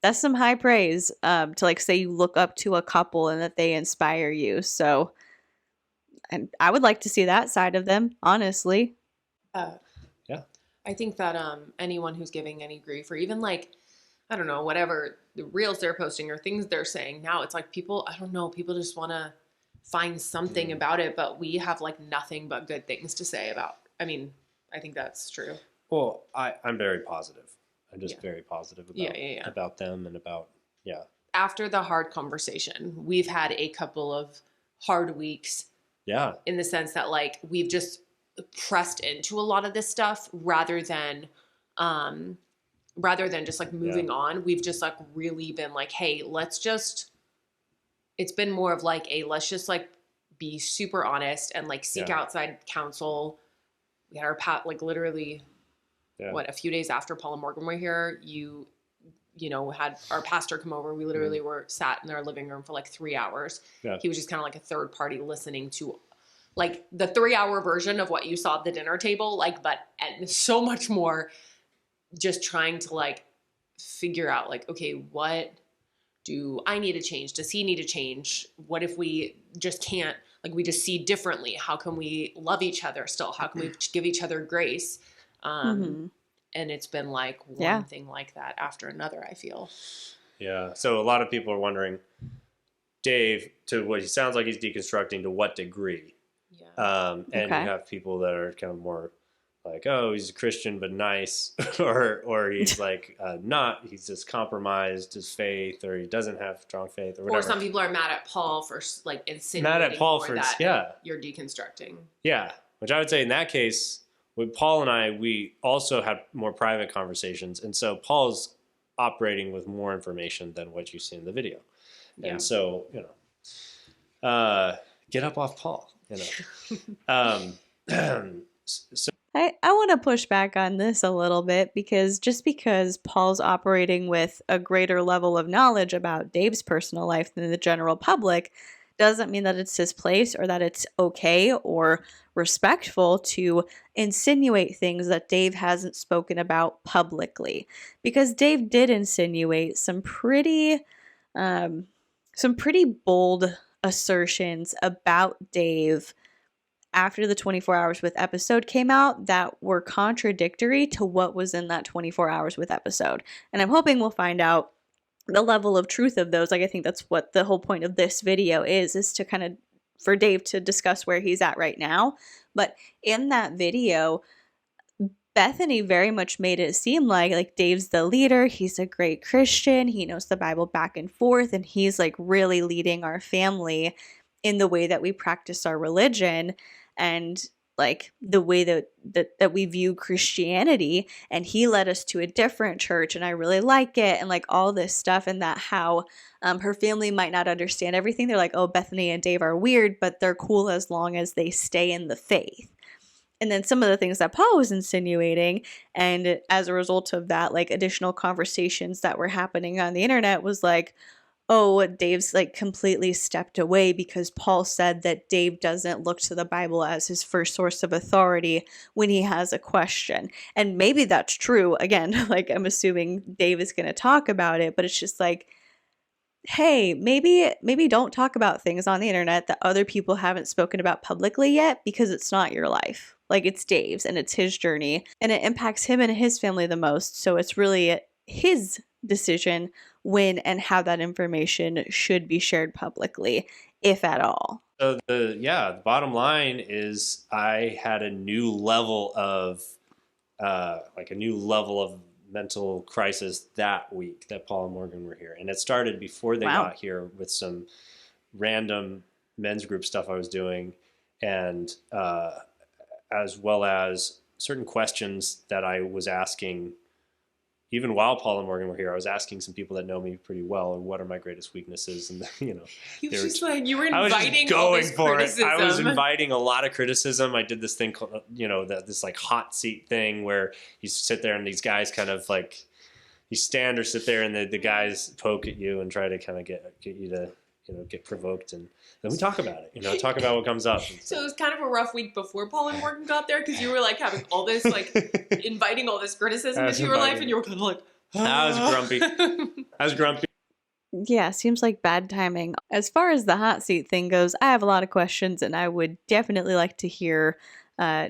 That's some high praise to like say you look up to a couple and that they inspire you. So and I would like to see that side of them, honestly. yeah. I think that anyone who's giving any grief, or even like, I don't know, whatever the reels they're posting or things they're saying now, it's like people, I don't know, people just want to find something about it, but we have like nothing but good things to say about. I mean, I think that's true. Well, I'm very positive. I'm just very positive about them and about, After the hard conversation, we've had a couple of hard weeks. Yeah. In the sense that like we've just pressed into a lot of this stuff rather than just like moving on. We've just like really been like, hey, it's been more of like let's just like be super honest and like seek outside counsel. We had our literally a few days after Paul and Morgan were here, you had our pastor come over. We literally were sat in our living room for like 3 hours. Yeah. He was just kind of like a third party listening to like the 3-hour version of what you saw at the dinner table, like, but and so much more, just trying to like figure out like, okay, what do I need to change? Does he need to change? What if we just can't, like, we just see differently? How can we love each other still? How can we give each other grace? And it's been like one thing like that after another, I feel. Yeah. So a lot of people are wondering, Dave, to what he sounds like he's deconstructing, to what degree? Yeah. And you have people that are kind of more like, oh, he's a Christian but nice, or he's like not. He's just compromised his faith, or he doesn't have strong faith, or whatever. Or some people are mad at Paul for like insinuating mad at Paul for that you're deconstructing. Yeah, which I would say in that case, with Paul and I, we also had more private conversations, and so Paul's operating with more information than what you see in the video, and so get up off Paul, So I want to push back on this a little bit, because just because Paul's operating with a greater level of knowledge about Dave's personal life than the general public doesn't mean that it's his place or that it's okay or respectful to insinuate things that Dave hasn't spoken about publicly. Because Dave did insinuate some pretty bold assertions about Dave after the 24 Hours With episode came out that were contradictory to what was in that 24 Hours With episode. And I'm hoping we'll find out the level of truth of those. Like, I think that's what the whole point of this video is to kind of, for Dave to discuss where he's at right now. But in that video, Bethany very much made it seem like Dave's the leader. He's a great Christian. He knows the Bible back and forth, and he's like really leading our family in the way that we practice our religion and like the way that we view Christianity. And he led us to a different church, and I really like it, and like all this stuff, and that how her family might not understand everything. They're like, oh, Bethany and Dave are weird, but they're cool as long as they stay in the faith. And then some of the things that Paul was insinuating, and as a result of that, like additional conversations that were happening on the internet, was like, oh, Dave's like completely stepped away because Paul said that Dave doesn't look to the Bible as his first source of authority when he has a question. And maybe that's true. Again, like I'm assuming Dave is going to talk about it, but it's just like, hey, maybe don't talk about things on the internet that other people haven't spoken about publicly yet, because it's not your life. Like, it's Dave's and it's his journey and it impacts him and his family the most. So it's really his decision when and how that information should be shared publicly, if at all. So the bottom line is I had a new level of mental crisis that week that Paul and Morgan were here. And it started before they Wow. got here with some random men's group stuff I was doing, and as well as certain questions that I was asking. Even while Paul and Morgan were here, I was asking some people that know me pretty well, and what are my greatest weaknesses? And you know, You they were were just like, you were I was just inviting all going this for criticism. it. I was inviting a lot of criticism. I did this thing called, this like hot seat thing where you sit there and these guys kind of like, you stand or sit there and the guys poke at you and try to kind of get you to, get provoked. And then we talk about it, talk about what comes up. So it was kind of a rough week before Paul and Morgan got there because you were like having all this, like inviting all this criticism into your life, and you were kind of like, I was grumpy. Yeah, seems like bad timing. As far as the hot seat thing goes, I have a lot of questions and I would definitely like to hear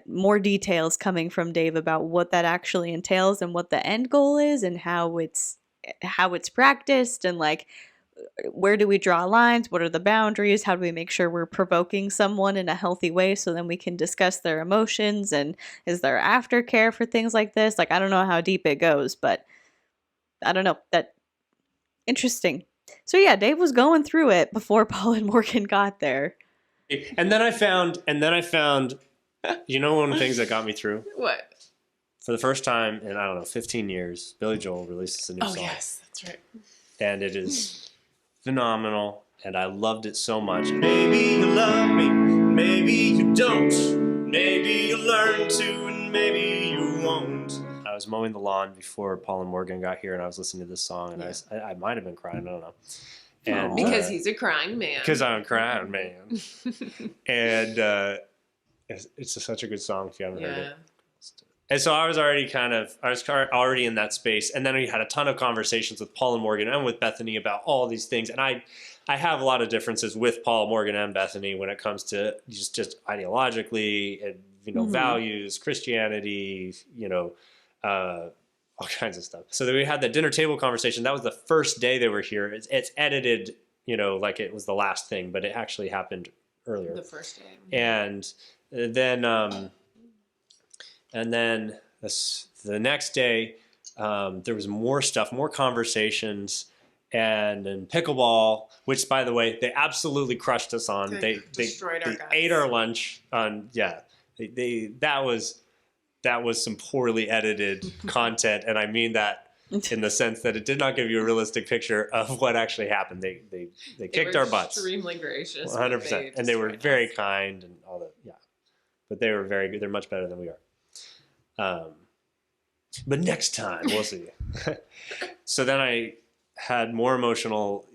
more details coming from Dave about what that actually entails and what the end goal is and how it's practiced, and like, where do we draw lines? What are the boundaries? How do we make sure we're provoking someone in a healthy way so then we can discuss their emotions? And is there aftercare for things like this? Like, I don't know how deep it goes, but I don't know. That interesting. So yeah, Dave was going through it before Paul and Morgan got there. And then I found, one of the things that got me through? what? For the first time in, 15 years, Billy Joel releases a new song. Oh, yes, that's right. And it is phenomenal, and I loved it so much. Maybe you love me, maybe you don't. Maybe you learn to, and maybe you won't. I was mowing the lawn before Paul and Morgan got here, and I was listening to this song, and I might have been crying, I don't know. And Because he's a crying man. Because I'm a crying man. And it's such a good song if you haven't heard it. And so I was already in that space. And then we had a ton of conversations with Paul and Morgan and with Bethany about all these things. And I have a lot of differences with Paul, Morgan, and Bethany when it comes to just ideologically and, values, Christianity, all kinds of stuff. So then we had the dinner table conversation. That was the first day they were here. It's edited, like it was the last thing, but it actually happened earlier. The first day. And then the next day, there was more stuff, more conversations, and pickleball, which, by the way, they absolutely crushed us on. They destroyed our guys. Ate our lunch on. Yeah, that was some poorly edited content, and I mean that in the sense that it did not give you a realistic picture of what actually happened. They kicked our butts. Extremely gracious. 100%, and they were very kind and all that. Yeah, but they were very good. They're much better than we are. But next time we'll see. So then I had more emotional,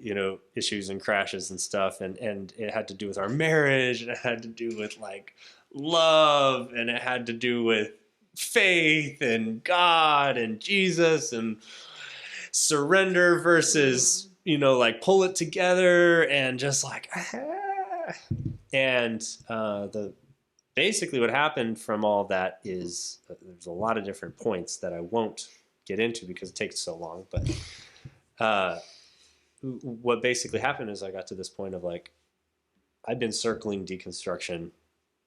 issues and crashes and stuff, and it had to do with our marriage, and it had to do with like love, and it had to do with faith and God and Jesus and surrender versus, like pull it together and just like, and basically what happened from all that is there's a lot of different points that I won't get into because it takes so long. But what basically happened is I got to this point of like, I've been circling deconstruction,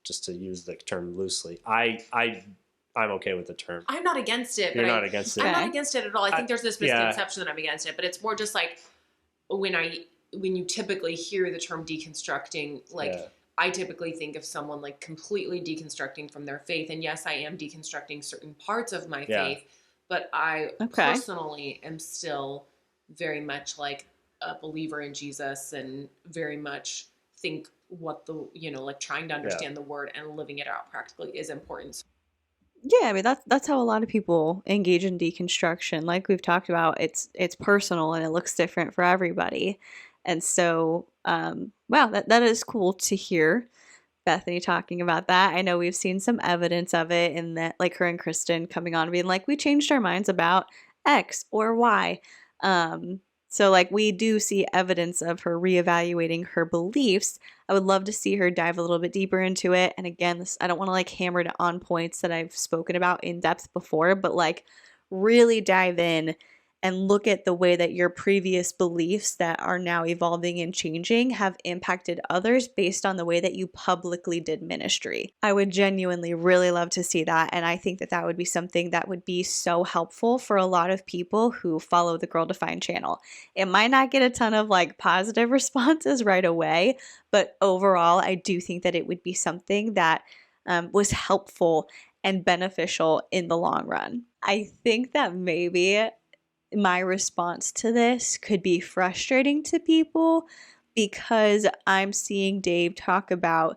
just to use the term loosely. I'm okay with the term. I'm not against it. You're not against it. I'm not against it at all. I think there's this misconception that I'm against it, but it's more just like when you typically hear the term deconstructing, like I typically think of someone like completely deconstructing from their faith. And yes, I am deconstructing certain parts of my faith, but I personally am still very much like a believer in Jesus and very much think what the, like trying to understand the word and living it out practically is important. Yeah, I mean that's how a lot of people engage in deconstruction. Like we've talked about, it's personal and it looks different for everybody. And so, wow, that is cool to hear Bethany talking about that. I know we've seen some evidence of it in that, like her and Kristen coming on being like, we changed our minds about X or Y. So like we do see evidence of her reevaluating her beliefs I would love to see her dive a little bit deeper into it. And again, I don't want to like hammer it on points that I've spoken about in depth before, but like really dive in and look at the way that your previous beliefs that are now evolving and changing have impacted others based on the way that you publicly did ministry. I would genuinely really love to see that. And I think that that would be something that would be so helpful for a lot of people who follow the Girl Defined channel. It might not get a ton of like positive responses right away, but overall, I do think that it would be something that was helpful and beneficial in the long run. I think that maybe my response to this could be frustrating to people because I'm seeing Dave talk about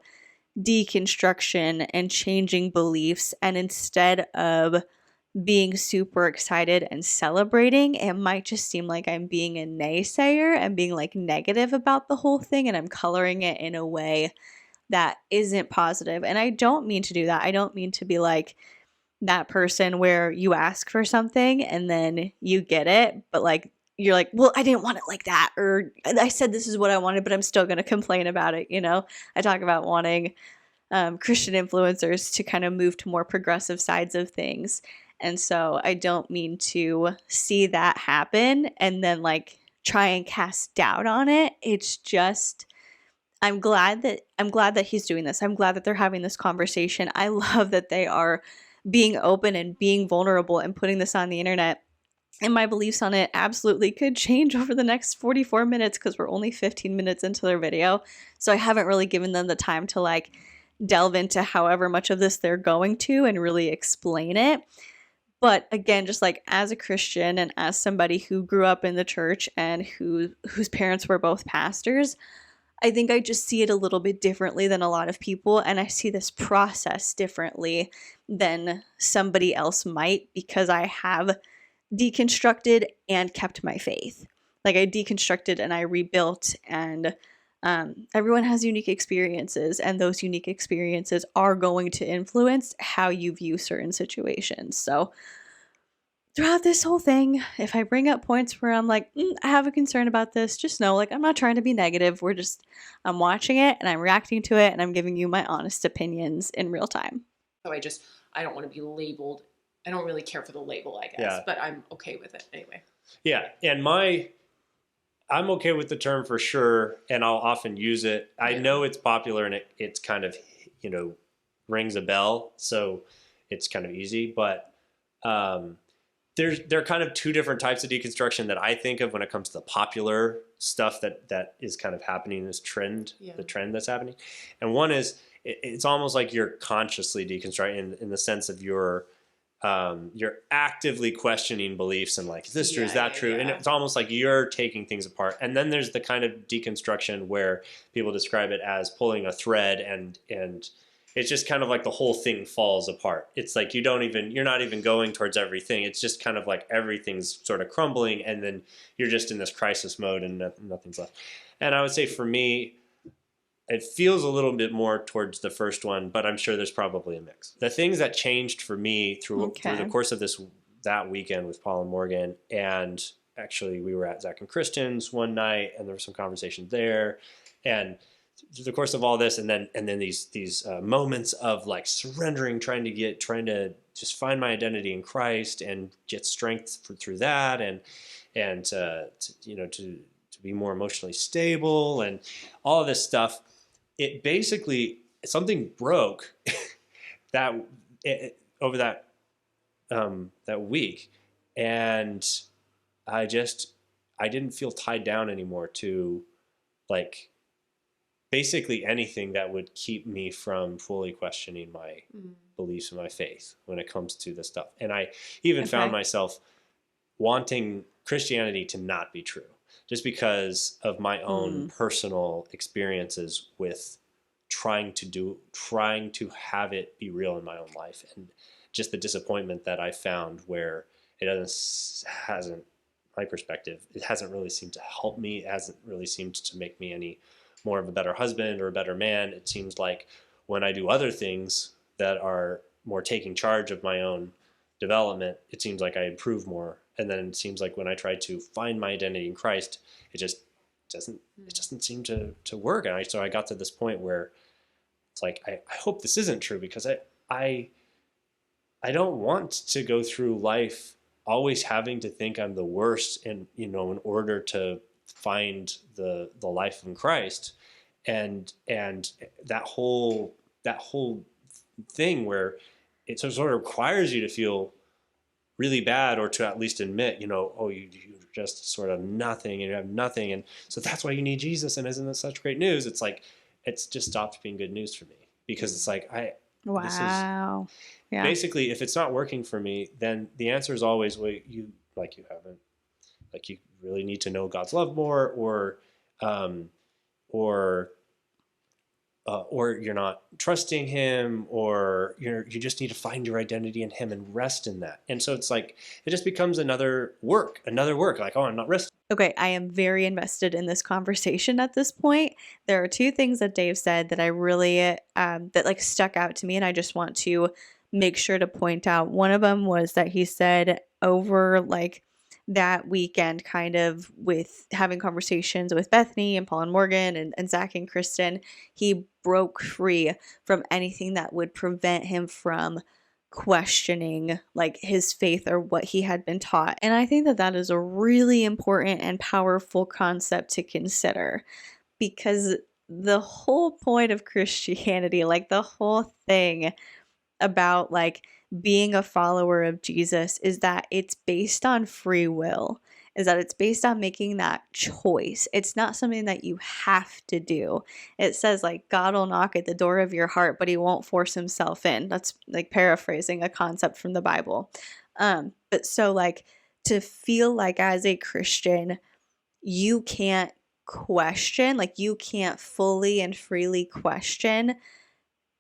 deconstruction and changing beliefs, and instead of being super excited and celebrating, it might just seem like I'm being a naysayer and being like negative about the whole thing, and I'm coloring it in a way that isn't positive. And I don't mean to do that. I don't mean to be like that person where you ask for something and then you get it, but like you're like, well, I didn't want it like that, or I said this is what I wanted, but I'm still going to complain about it. I talk about wanting Christian influencers to kind of move to more progressive sides of things. And so I don't mean to see that happen and then like try and cast doubt on it. It's just I'm glad that he's doing this. I'm glad that they're having this conversation. I love that they are being open and being vulnerable and putting this on the internet. And my beliefs on it absolutely could change over the next 44 minutes because we're only 15 minutes into their video. So I haven't really given them the time to like delve into however much of this they're going to and really explain it. But again, just like as a Christian and as somebody who grew up in the church and whose parents were both pastors, I think I just see it a little bit differently than a lot of people, and I see this process differently than somebody else might because I have deconstructed and kept my faith. Like I deconstructed and I rebuilt, and everyone has unique experiences, and those unique experiences are going to influence how you view certain situations. So throughout this whole thing, if I bring up points where I'm like, I have a concern about this, just know, like, I'm not trying to be negative. I'm watching it and I'm reacting to it and I'm giving you my honest opinions in real time. So I don't want to be labeled. I don't really care for the label, I guess, but I'm okay with it anyway. Yeah. And I'm okay with the term for sure. And I'll often use it. I know it's popular and it's kind of, rings a bell. So it's kind of easy, but, there are kind of two different types of deconstruction that I think of when it comes to the popular stuff that is kind of happening, this trend, the trend that's happening. And one is, it's almost like you're consciously deconstructing in the sense of you're actively questioning beliefs and like, is this true? Is that true? And it's almost like you're taking things apart. And then there's the kind of deconstruction where people describe it as pulling a thread and it's just kind of like the whole thing falls apart. It's like you're not even going towards everything. It's just kind of like everything's sort of crumbling and then you're just in this crisis mode and nothing's left. And I would say for me, it feels a little bit more towards the first one, but I'm sure there's probably a mix. The things that changed for me through the course of that weekend with Paul and Morgan, and actually we were at Zach and Kristen's one night and there was some conversation there, and through the course of all this, and then these moments of like surrendering, trying to just find my identity in Christ and get strength through that, and to be more emotionally stable and all of this stuff. It basically something broke over that week, and I didn't feel tied down anymore to like basically anything that would keep me from fully questioning my beliefs and my faith when it comes to this stuff. And I even found myself wanting Christianity to not be true just because of my own personal experiences with trying to have it be real in my own life, and just the disappointment that I found where it hasn't my perspective, it hasn't really seemed to help me. It hasn't really seemed to make me any more of a better husband or a better man. It seems like when I do other things that are more taking charge of my own development, it seems like I improve more. And then it seems like when I try to find my identity in Christ, it just doesn't seem to work. And so I got to this point where it's like, I hope this isn't true, because I don't want to go through life always having to think I'm the worst, and in order to find the life in Christ, and that whole thing where it sort of requires you to feel really bad, or to at least admit, oh, you're just sort of nothing, and you have nothing, and so that's why you need Jesus, and isn't it such great news? It's like, it's just stopped being good news for me, because it's like, Wow. Yeah. basically, if it's not working for me, then the answer is always, well, you really need to know God's love more, or you're not trusting Him, or you just need to find your identity in Him and rest in that. And so it's like, it just becomes another work. Like, oh, I'm not resting. Okay, I am very invested in this conversation at this point. There are two things that Dave said that I really that like stuck out to me, and I just want to make sure to point out. One of them was that he said over like that weekend, kind of with having conversations with Bethany and Paul and Morgan and Zach and Kristen, he broke free from anything that would prevent him from questioning like his faith or what he had been taught. And I think that that is a really important and powerful concept to consider, because the whole point of Christianity, like the whole thing about like being a follower of Jesus, is that it's based on free will, is that it's based on making that choice. It's not something that you have to do. It says like God will knock at the door of your heart, but He won't force Himself in. That's like paraphrasing a concept from the Bible. But so like to feel like as a Christian, you can't question, like you can't fully and freely question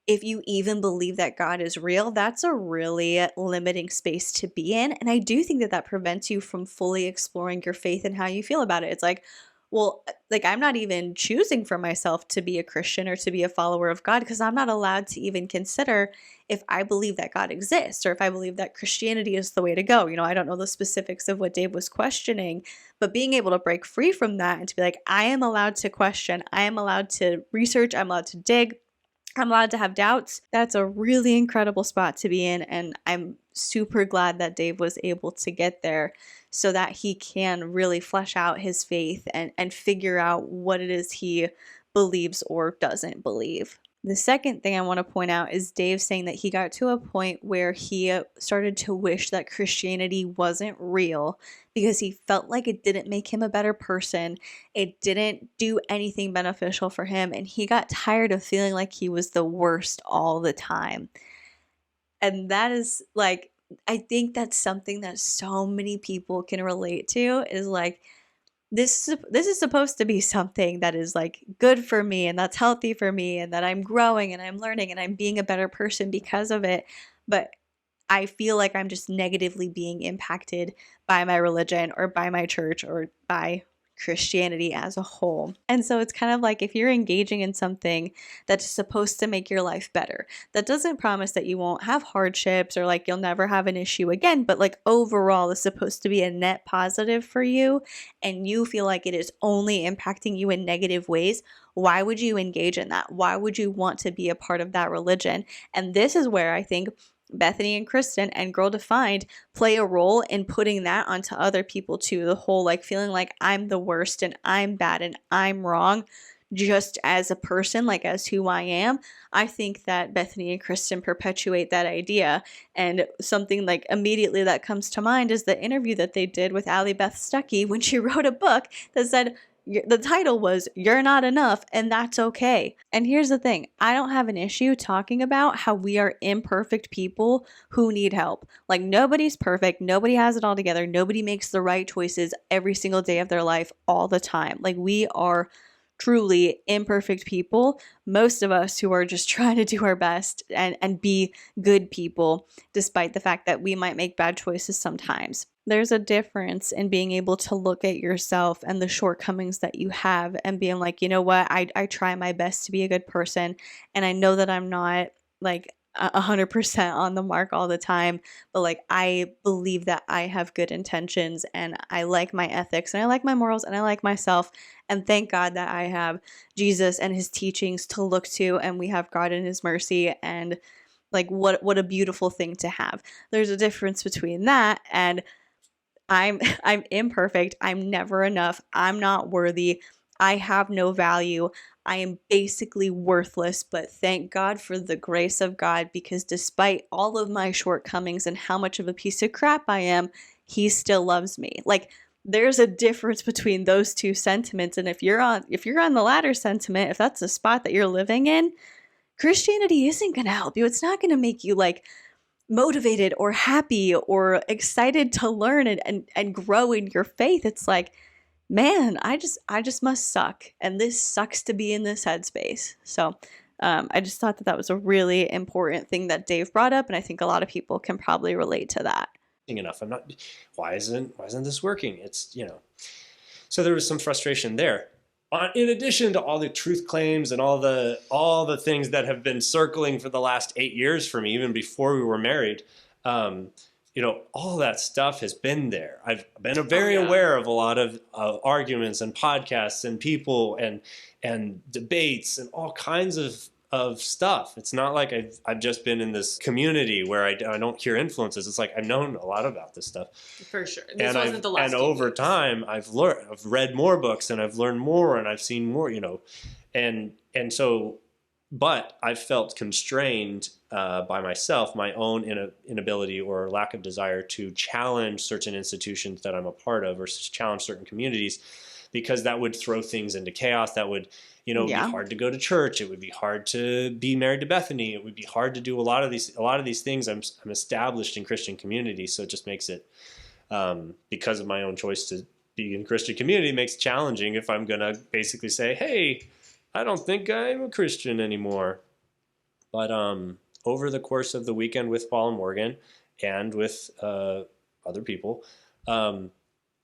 if you even believe that God is real, that's a really limiting space to be in. And I do think that that prevents you from fully exploring your faith and how you feel about it. It's like, well, like I'm not even choosing for myself to be a Christian or to be a follower of God, because I'm not allowed to even consider if I believe that God exists or if I believe that Christianity is the way to go. I don't know the specifics of what Dave was questioning, but being able to break free from that and to be like, I am allowed to question, I am allowed to research, I'm allowed to dig, I'm allowed to have doubts. That's a really incredible spot to be in. And I'm super glad that Dave was able to get there so that he can really flesh out his faith and figure out what it is he believes or doesn't believe. The second thing I want to point out is Dave saying that he got to a point where he started to wish that Christianity wasn't real because he felt like it didn't make him a better person. It didn't do anything beneficial for him, and he got tired of feeling like he was the worst all the time. And that is like, I think that's something that so many people can relate to, is like, this is supposed to be something that is like good for me and that's healthy for me and that I'm growing and I'm learning and I'm being a better person because of it. But I feel like I'm just negatively being impacted by my religion or by my church or by Christianity as a whole. And so it's kind of like if you're engaging in something that's supposed to make your life better, that doesn't promise that you won't have hardships or like you'll never have an issue again, but like overall is supposed to be a net positive for you, and you feel like it is only impacting you in negative ways, why would you engage in that? Why would you want to be a part of that religion? And this is where I think Bethany and Kristen and Girl Defined play a role in putting that onto other people too. The whole like feeling like I'm the worst and I'm bad and I'm wrong just as a person, like as who I am. I think that Bethany and Kristen perpetuate that idea. And something like immediately that comes to mind is the interview that they did with Allie Beth Stuckey when she wrote a book that said, the title was You're Not Enough and That's Okay. And here's the thing, I don't have an issue talking about how we are imperfect people who need help. Like nobody's perfect, nobody has it all together, nobody makes the right choices every single day of their life all the time. Like we are truly imperfect people, most of us who are just trying to do our best and be good people, despite the fact that we might make bad choices sometimes. There's a difference in being able to look at yourself and the shortcomings that you have and being like, you know what, I try my best to be a good person, and I know that I'm not like 100% on the mark all the time, but like I believe that I have good intentions and I like my ethics and I like my morals and I like myself, and thank God that I have Jesus and his teachings to look to, and we have God and his mercy, and like what a beautiful thing to have. There's a difference between that and I'm imperfect. I'm never enough. I'm not worthy. I have no value. I am basically worthless, but thank God for the grace of God, because despite all of my shortcomings and how much of a piece of crap I am, he still loves me. Like there's a difference between those two sentiments, and if you're on the latter sentiment, if that's the spot that you're living in, Christianity isn't going to help you. It's not going to make you like motivated or happy or excited to learn and grow in your faith. It's like, man, I just must suck, and this sucks to be in this headspace. So I just thought that that was a really important thing that Dave brought up, and I think a lot of people can probably relate to that. Enough. I'm not. Why isn't this working? It's So there was some frustration there. In addition to all the truth claims and all the things that have been circling for the last 8 years for me, even before we were married, all that stuff has been there. I've been very aware of a lot of arguments and podcasts and people and debates and all kinds of stuff. It's not like I've just been in this community where I don't hear influences. It's like I've known a lot about this stuff. For sure. This wasn't the last and over time I've read more books and I've learned more and I've seen more, and so, but I've felt constrained by myself, my own inability or lack of desire to challenge certain institutions that I'm a part of, or challenge certain communities, because that would throw things into chaos. That would, it'd be hard to go to church. It would be hard to be married to Bethany. It would be hard to do a lot of these things. I'm established in Christian community, so it just makes it, because of my own choice to be in Christian community, makes it challenging if I'm gonna basically say, hey, I don't think I'm a Christian anymore. But over the course of the weekend with Paul and Morgan and with other people,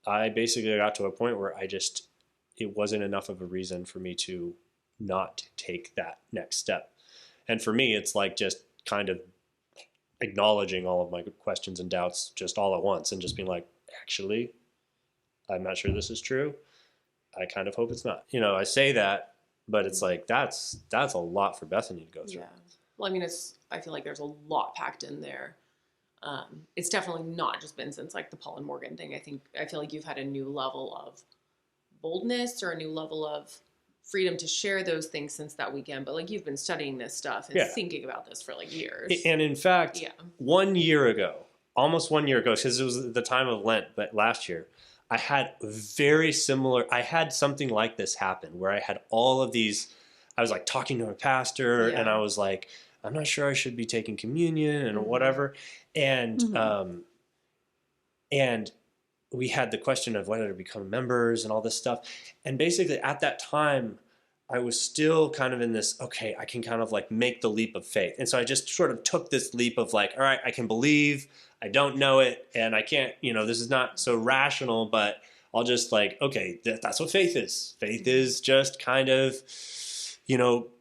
I basically got to a point where it wasn't enough of a reason for me to not take that next step. And for me, it's like just kind of acknowledging all of my questions and doubts just all at once and just being like, actually, I'm not sure this is true. I kind of hope it's not. I say that, but it's like, that's a lot for Bethany to go through. Yeah. Well, I mean, I feel like there's a lot packed in there. It's definitely not just been since like the Paul and Morgan thing. I feel like you've had a new level of boldness or a new level of freedom to share those things since that weekend. But like you've been studying this stuff and thinking about this for like years. And in fact, 1 year ago, almost 1 year ago, because it was the time of Lent, but last year, I had something like this happen where I had all of these, I was like talking to a pastor and I was like, I'm not sure I should be taking communion and whatever. And, and we had the question of whether to become members and all this stuff. And basically at that time, I was still kind of in this, okay, I can kind of like make the leap of faith. And so I just sort of took this leap of like, all right, I can believe, I don't know it, and I can't, this is not so rational, but I'll just like, okay, that's what faith is. Faith is just kind of,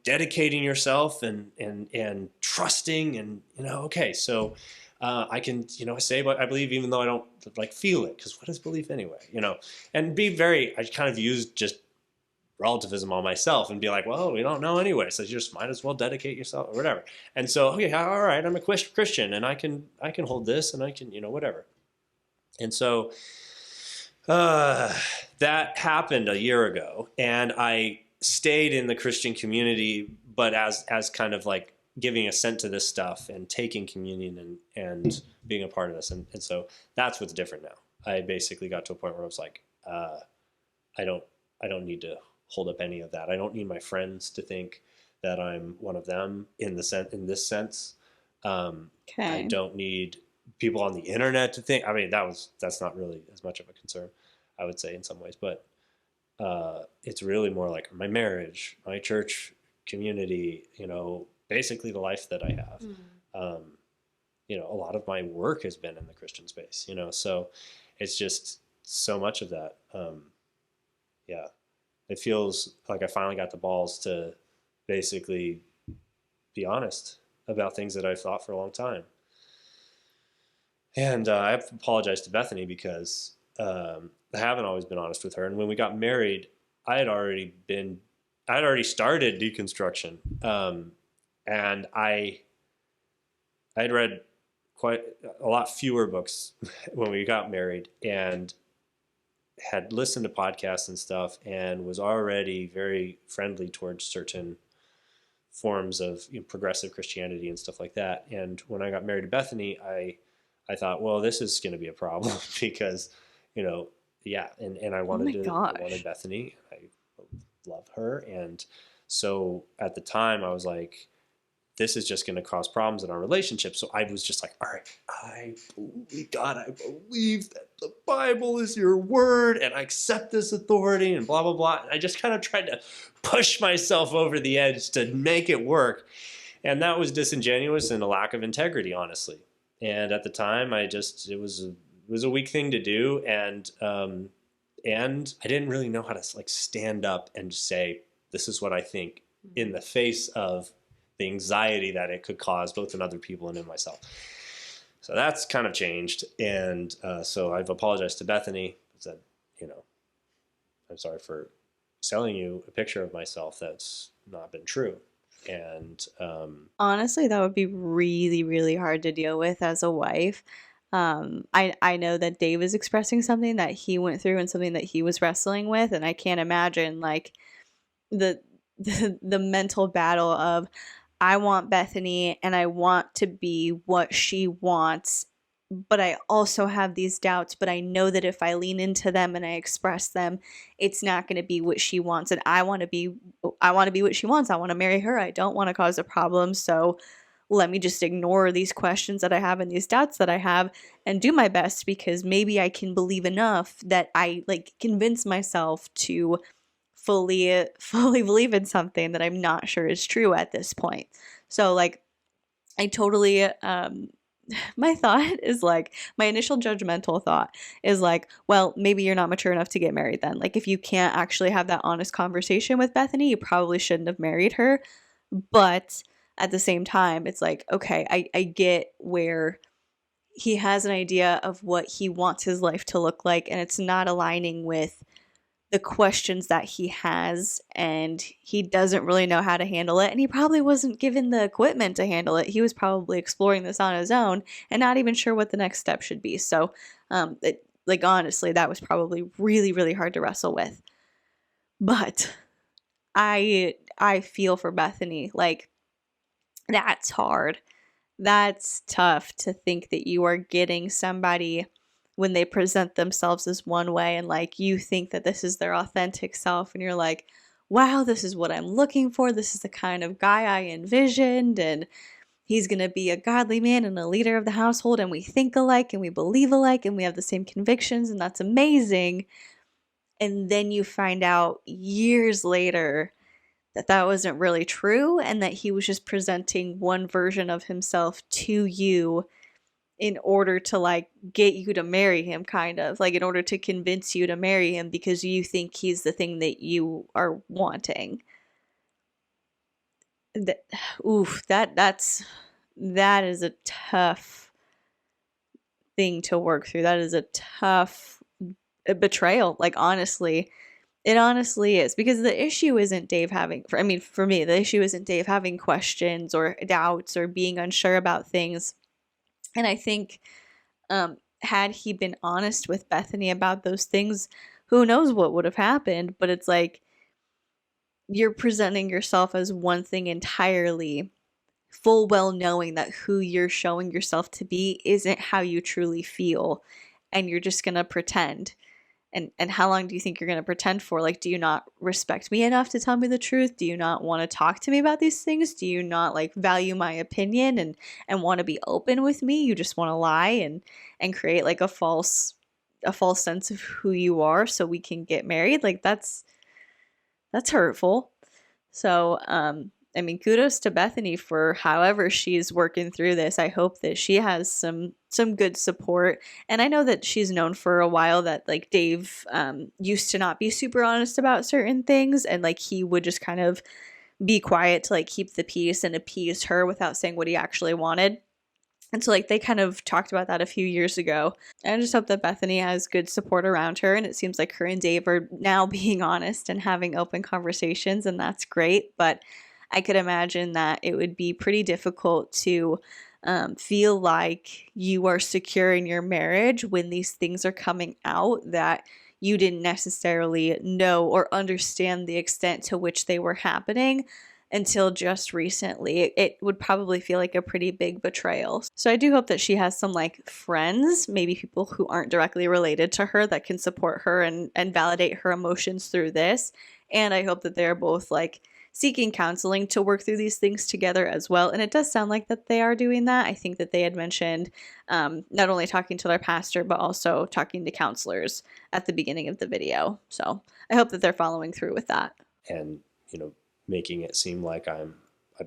dedicating yourself and trusting and, okay, so I can, say what I believe even though I don't like feel it, because what is belief anyway, and I kind of used just relativism on myself and be like, well, we don't know anyway, so you just might as well dedicate yourself or whatever. And so, okay, all right, I'm a Christian and I can hold this and I can, whatever. And so that happened a year ago, and I stayed in the Christian community, but as kind of like giving assent to this stuff and taking communion and being a part of this. And so that's what's different now. I basically got to a point where I was like, I don't need to hold up any of that. I don't need my friends to think that I'm one of them in this sense. I don't need people on the internet to think. I mean, that's not really as much of a concern, I would say, in some ways. But it's really more like my marriage, my church community. Basically the life that I have. A lot of my work has been in the Christian space. So it's just so much of that. It feels like I finally got the balls to basically be honest about things that I've thought for a long time. And I have to apologize to Bethany because I haven't always been honest with her. And when we got married, I had already started deconstruction, and I had read quite a lot fewer books when we got married, and had listened to podcasts and stuff, and was already very friendly towards certain forms of progressive Christianity and stuff like that. And when I got married to Bethany, I thought, well, this is going to be a problem because, yeah. And I wanted I wanted Bethany. I love her. And so at the time I was like, this is just going to cause problems in our relationship. So I was just like, all right, I believe that the Bible is your word and I accept this authority and blah, blah, blah. And I just kind of tried to push myself over the edge to make it work. And that was disingenuous and a lack of integrity, honestly. And at the time, it was a weak thing to do. And I didn't really know how to stand up and say, this is what I think, in the face of the anxiety that it could cause both in other people and in myself. So that's kind of changed. And so I've apologized to Bethany. Said, I'm sorry for selling you a picture of myself that's not been true. And honestly, that would be really, really hard to deal with as a wife. I know that Dave is expressing something that he went through and something that he was wrestling with, and I can't imagine the mental battle of, I want Bethany and I want to be what she wants, but I also have these doubts, but I know that if I lean into them and I express them, it's not going to be what she wants. And I want to be what she wants. I want to marry her. I don't want to cause a problem. So let me just ignore these questions that I have and these doubts that I have and do my best, because maybe I can believe enough that I convince myself to fully believe in something that I'm not sure is true at this point. So I totally my thought is my initial judgmental thought is well, maybe you're not mature enough to get married then. If you can't actually have that honest conversation with Bethany, you probably shouldn't have married her. But at the same time, it's okay, I get where he has an idea of what he wants his life to look like, and it's not aligning with the questions that he has, and he doesn't really know how to handle it, and he probably wasn't given the equipment to handle it. He was probably exploring this on his own and not even sure what the next step should be. So honestly, that was probably really, really hard to wrestle with. But I feel for Bethany. That's hard. That's tough to think that you are getting somebody when they present themselves as one way, and you think that this is their authentic self, and you're like, wow, this is what I'm looking for. This is the kind of guy I envisioned, and he's going to be a godly man and a leader of the household, and we think alike and we believe alike and we have the same convictions, and that's amazing. And then you find out years later that that wasn't really true, and that he was just presenting one version of himself to you in order to get you to marry him, kind of in order to convince you to marry him because you think he's the thing that you are wanting. That is a tough thing to work through. That is a tough betrayal. Honestly, it honestly is, because the issue isn't Dave having, for me, the issue isn't Dave having questions or doubts or being unsure about things. And I think had he been honest with Bethany about those things, who knows what would have happened. But it's you're presenting yourself as one thing entirely, full well knowing that who you're showing yourself to be isn't how you truly feel, and you're just going to pretend. And how long do you think you're going to pretend for? Do you not respect me enough to tell me the truth? Do you not want to talk to me about these things? Do you not value my opinion and want to be open with me? You just want to lie and create a false sense of who you are so we can get married? That's hurtful. So, kudos to Bethany for however she's working through this. I hope that she has some good support. And I know that she's known for a while that Dave used to not be super honest about certain things, and he would just kind of be quiet to like keep the peace and appease her without saying what he actually wanted. And so like they kind of talked about that a few years ago. And I just hope that Bethany has good support around her. And it seems like her and Dave are now being honest and having open conversations, and that's great. But I could imagine that it would be pretty difficult to feel like you are secure in your marriage when these things are coming out that you didn't necessarily know or understand the extent to which they were happening until just recently. It would probably feel like a pretty big betrayal. So I do hope that she has some like friends, maybe people who aren't directly related to her, that can support her and validate her emotions through this. And I hope that they're both like seeking counseling to work through these things together as well. And it does sound like that they are doing that. I think that they had mentioned not only talking to their pastor, but also talking to counselors at the beginning of the video. So I hope that they're following through with that. And, making it seem like I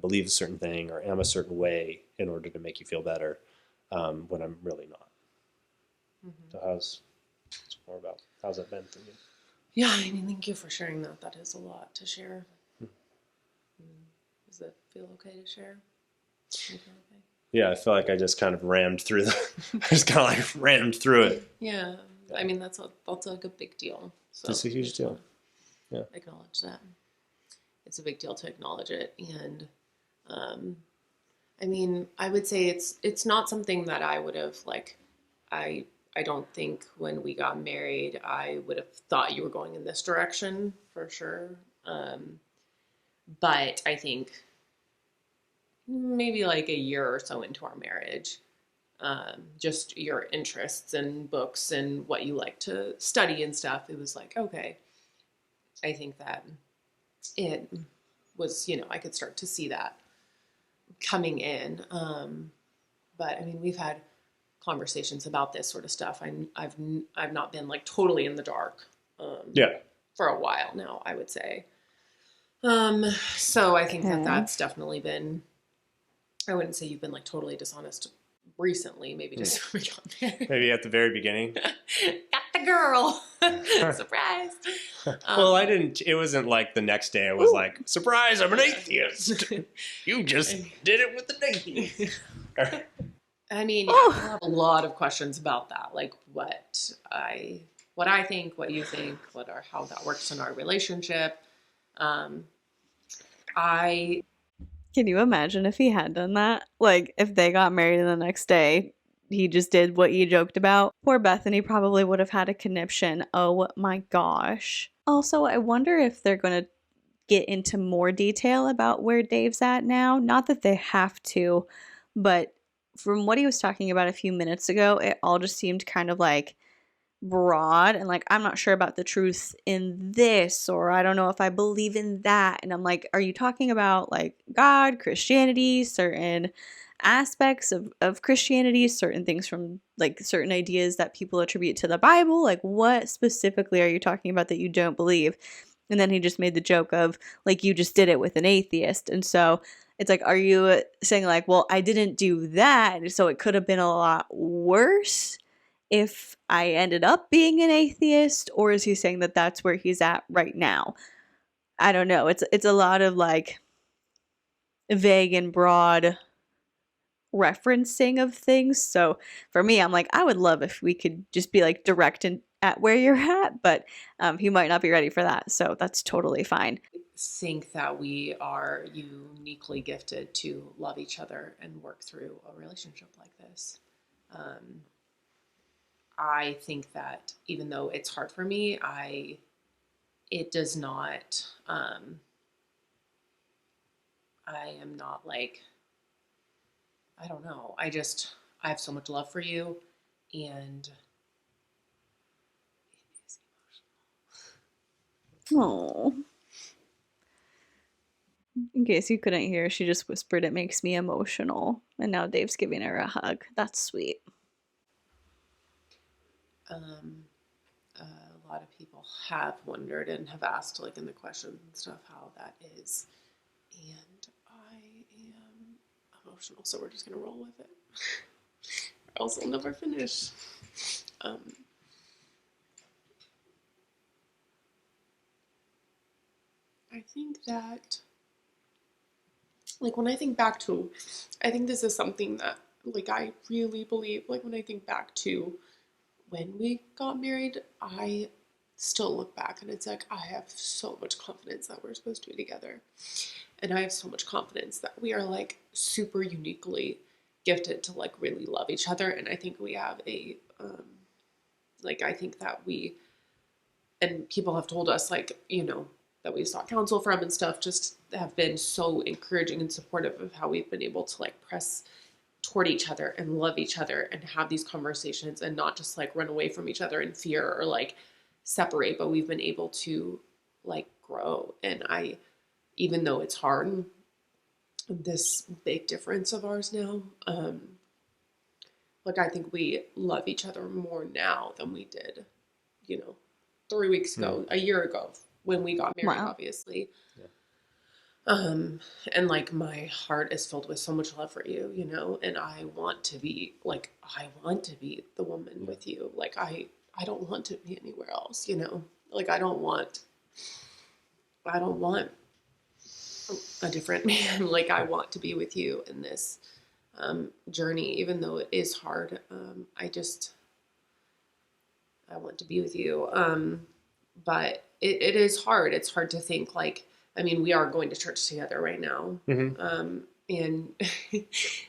believe a certain thing or am a certain way in order to make you feel better, when I'm really not. So how's that been for you? Yeah, I mean, thank you for sharing that. That is a lot to share. Does it feel okay to share? You feel okay? Yeah, I feel like I just kind of rammed through it. Yeah, I mean, that's like a big deal. So It's a huge deal. Yeah. Acknowledge that. It's a big deal to acknowledge it. And I mean, I would say it's not something that I would have like, I don't think when we got married, I would have thought you were going in this direction for sure. But I think maybe like a year or so into our marriage, just your interests and books and what you like to study and stuff, it was like, okay, I think that it was, I could start to see that coming in. But I mean, we've had conversations about this sort of stuff. I've not been like totally in the dark for a while now, I would say. So I think that that's definitely been, I wouldn't say you've been like totally dishonest recently, maybe just when we got married. Maybe at the very beginning. Got the girl. Surprise. Well, it wasn't like the next day I was like, surprise, I'm an atheist. You just did it with an atheist. I mean, I have a lot of questions about that. Like what I think, what you think, how that works in our relationship. Can you imagine if he had done that? Like, if they got married and the next day he just did what you joked about? Poor Bethany probably would have had a conniption. Oh my gosh. Also, I wonder if they're going to get into more detail about where Dave's at now. Not that they have to, but from what he was talking about a few minutes ago, it all just seemed kind of like broad and like, I'm not sure about the truth in this, or I don't know if I believe in that. And I'm like, are you talking about like God, Christianity, certain aspects of Christianity, certain things from like certain ideas that people attribute to the Bible? Like, what specifically are you talking about that you don't believe? And then he just made the joke of like, you just did it with an atheist. And so it's like, are you saying like, well, I didn't do that, so it could have been a lot worse if I ended up being an atheist? Or is he saying that that's where he's at right now? I don't know. It's a lot of like vague and broad referencing of things. So for me, I'm like, I would love if we could just be like direct and at where you're at, but he might not be ready for that. So that's totally fine. Think that we are uniquely gifted to love each other and work through a relationship like this. I think that even though it's hard for me, it does not, I am not like, I don't know. I have so much love for you, and it is Oh. In case you couldn't hear, she just whispered, it makes me emotional. And now Dave's giving her a hug. That's sweet. A lot of people have wondered and have asked, like in the questions and stuff, how that is. And I am emotional, so we're just going to roll with it. Or else I'll never finish. I think that like when I think back to, I think this is something that like I really believe, like when I think back to when we got married, I still look back and it's like I have so much confidence that we're supposed to be together. And I have so much confidence that we are like super uniquely gifted to like really love each other. And I think we have a like I think that we, and people have told us like, you know, that we sought counsel from and stuff, just have been so encouraging and supportive of how we've been able to like press toward each other and love each other and have these conversations and not just like run away from each other in fear or like separate, but we've been able to like grow. And I, even though it's hard, this big difference of ours now, like I think we love each other more now than we did, you know, 3 weeks ago, a year ago when we got married, obviously. And like my heart is filled with so much love for you, you know, and I want to be the woman with you. Like I don't want to be anywhere else, you know, like I don't want a different man. Like I want to be with you in this journey, even though it is hard. I want to be with you. But it is hard. It's hard to think like, I mean, we are going to church together right now. And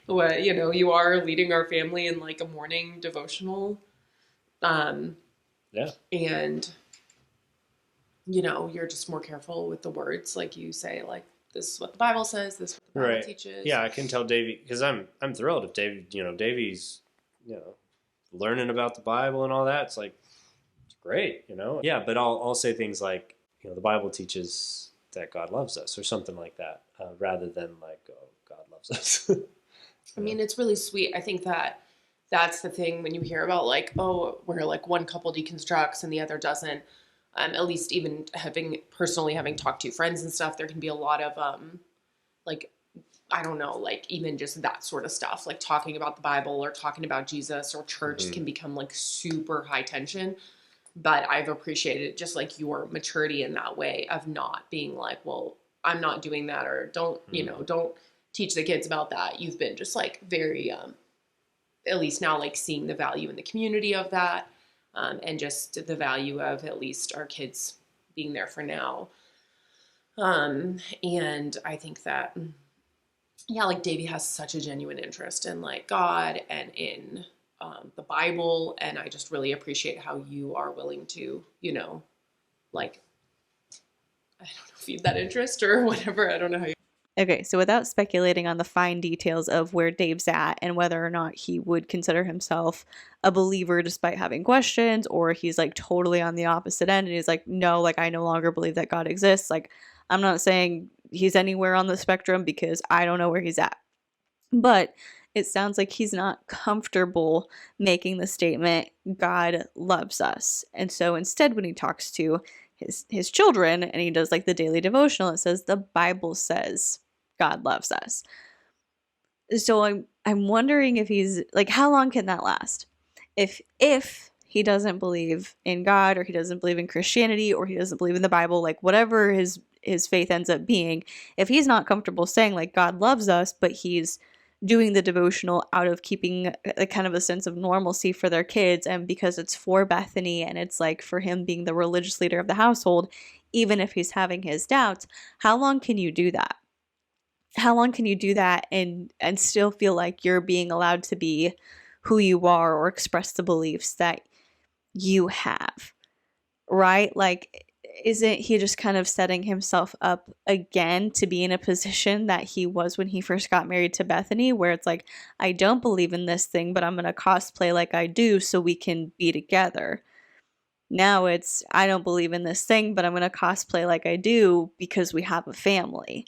well, you know, you are leading our family in like a morning devotional. And, you know, you're just more careful with the words. Like you say, like, this is what the Bible says. This is what the Bible teaches. Yeah, I can tell Davey, because I'm thrilled if Davey, you know, Davey's, you know, learning about the Bible and all that. It's like, it's great, you know. Yeah, but I'll say things like, you know, the Bible teaches that God loves us or something like that, rather than like, oh, God loves us. I mean, it's really sweet. I think that that's the thing when you hear about like, oh, where like one couple deconstructs and the other doesn't. At least even having talked to friends and stuff, there can be a lot of like, I don't know, like even just that sort of stuff, like talking about the Bible or talking about Jesus or church can become like super high tension. But I've appreciated just like your maturity in that way of not being like, well, I'm not doing that, or don't, you know, don't teach the kids about that. You've been just like very, at least now, like seeing the value in the community of that. And just the value of at least our kids being there for now. And I think that, yeah, like Davey has such a genuine interest in like God and in the Bible. And I just really appreciate how you are willing to, you know, like, I don't know, feed that interest or whatever. I don't know how you. Okay, so without speculating on the fine details of where Dave's at and whether or not he would consider himself a believer despite having questions, or he's like totally on the opposite end and he's like, no, like I no longer believe that God exists. Like, I'm not saying he's anywhere on the spectrum because I don't know where he's at. But it sounds like he's not comfortable making the statement, God loves us. And so instead, when he talks to his children and he does like the daily devotional, it says the Bible says God loves us. So I'm wondering if he's like, how long can that last? If he doesn't believe in God, or he doesn't believe in Christianity, or he doesn't believe in the Bible, like whatever his faith ends up being, if he's not comfortable saying like God loves us, but he's doing the devotional out of keeping a kind of a sense of normalcy for their kids, and because it's for Bethany and it's like for him being the religious leader of the household, even if he's having his doubts, how long can you do that? How long can you do that and still feel like you're being allowed to be who you are or express the beliefs that you have, right? Like, isn't he just kind of setting himself up again to be in a position that he was when he first got married to Bethany, where it's like, I don't believe in this thing, but I'm going to cosplay like I do so we can be together. Now it's, I don't believe in this thing, but I'm going to cosplay like I do because we have a family.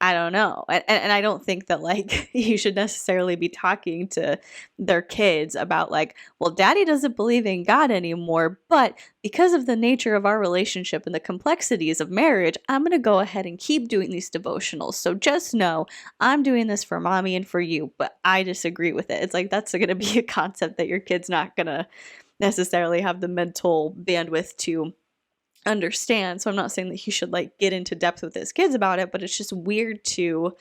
I don't know. And I don't think that like you should necessarily be talking to their kids about like, well, daddy doesn't believe in God anymore, but because of the nature of our relationship and the complexities of marriage, I'm going to go ahead and keep doing these devotionals. So just know I'm doing this for mommy and for you, but I disagree with it. It's like, that's going to be a concept that your kid's not going to necessarily have the mental bandwidth to understand. So I'm not saying that he should like get into depth with his kids about it, but it's just weird to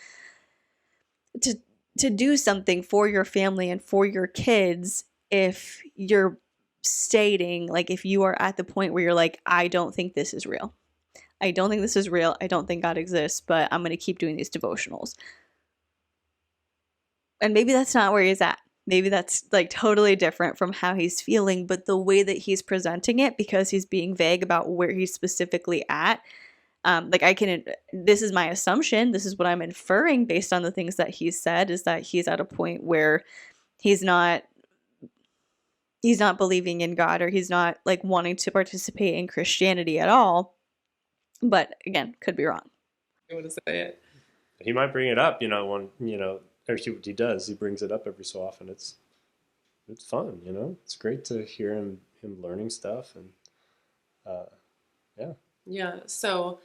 do something for your family and for your kids if you're stating, like, if you are at the point where you're like, I don't think this is real. I don't think this is real. I don't think God exists, but I'm going to keep doing these devotionals. And maybe that's not where he's at. Maybe that's like totally different from how he's feeling, but the way that he's presenting it, because he's being vague about where he's specifically at, this is my assumption, this is what I'm inferring based on the things that he's said, is that he's at a point where he's not believing in God, or he's not like wanting to participate in Christianity at all. But again, could be wrong. I want to say it. He might bring it up, when, or he does. He brings it up every so often. It's fun, It's great to hear him learning stuff, and yeah. Yeah. So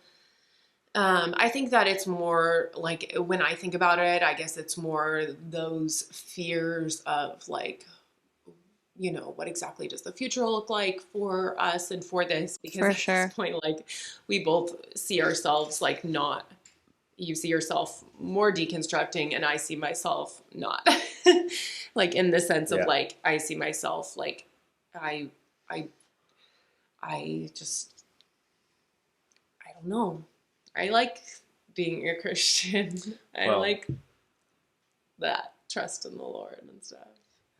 I think that it's more like, when I think about it, I guess it's more those fears of like, what exactly does the future look like for us and for this? Because For at sure. this point, like, we both see ourselves like not. You see yourself more deconstructing, and I see myself not. Like, in the sense of like, I see myself like, I just, I don't know. I like being a Christian. I like that trust in the Lord and stuff.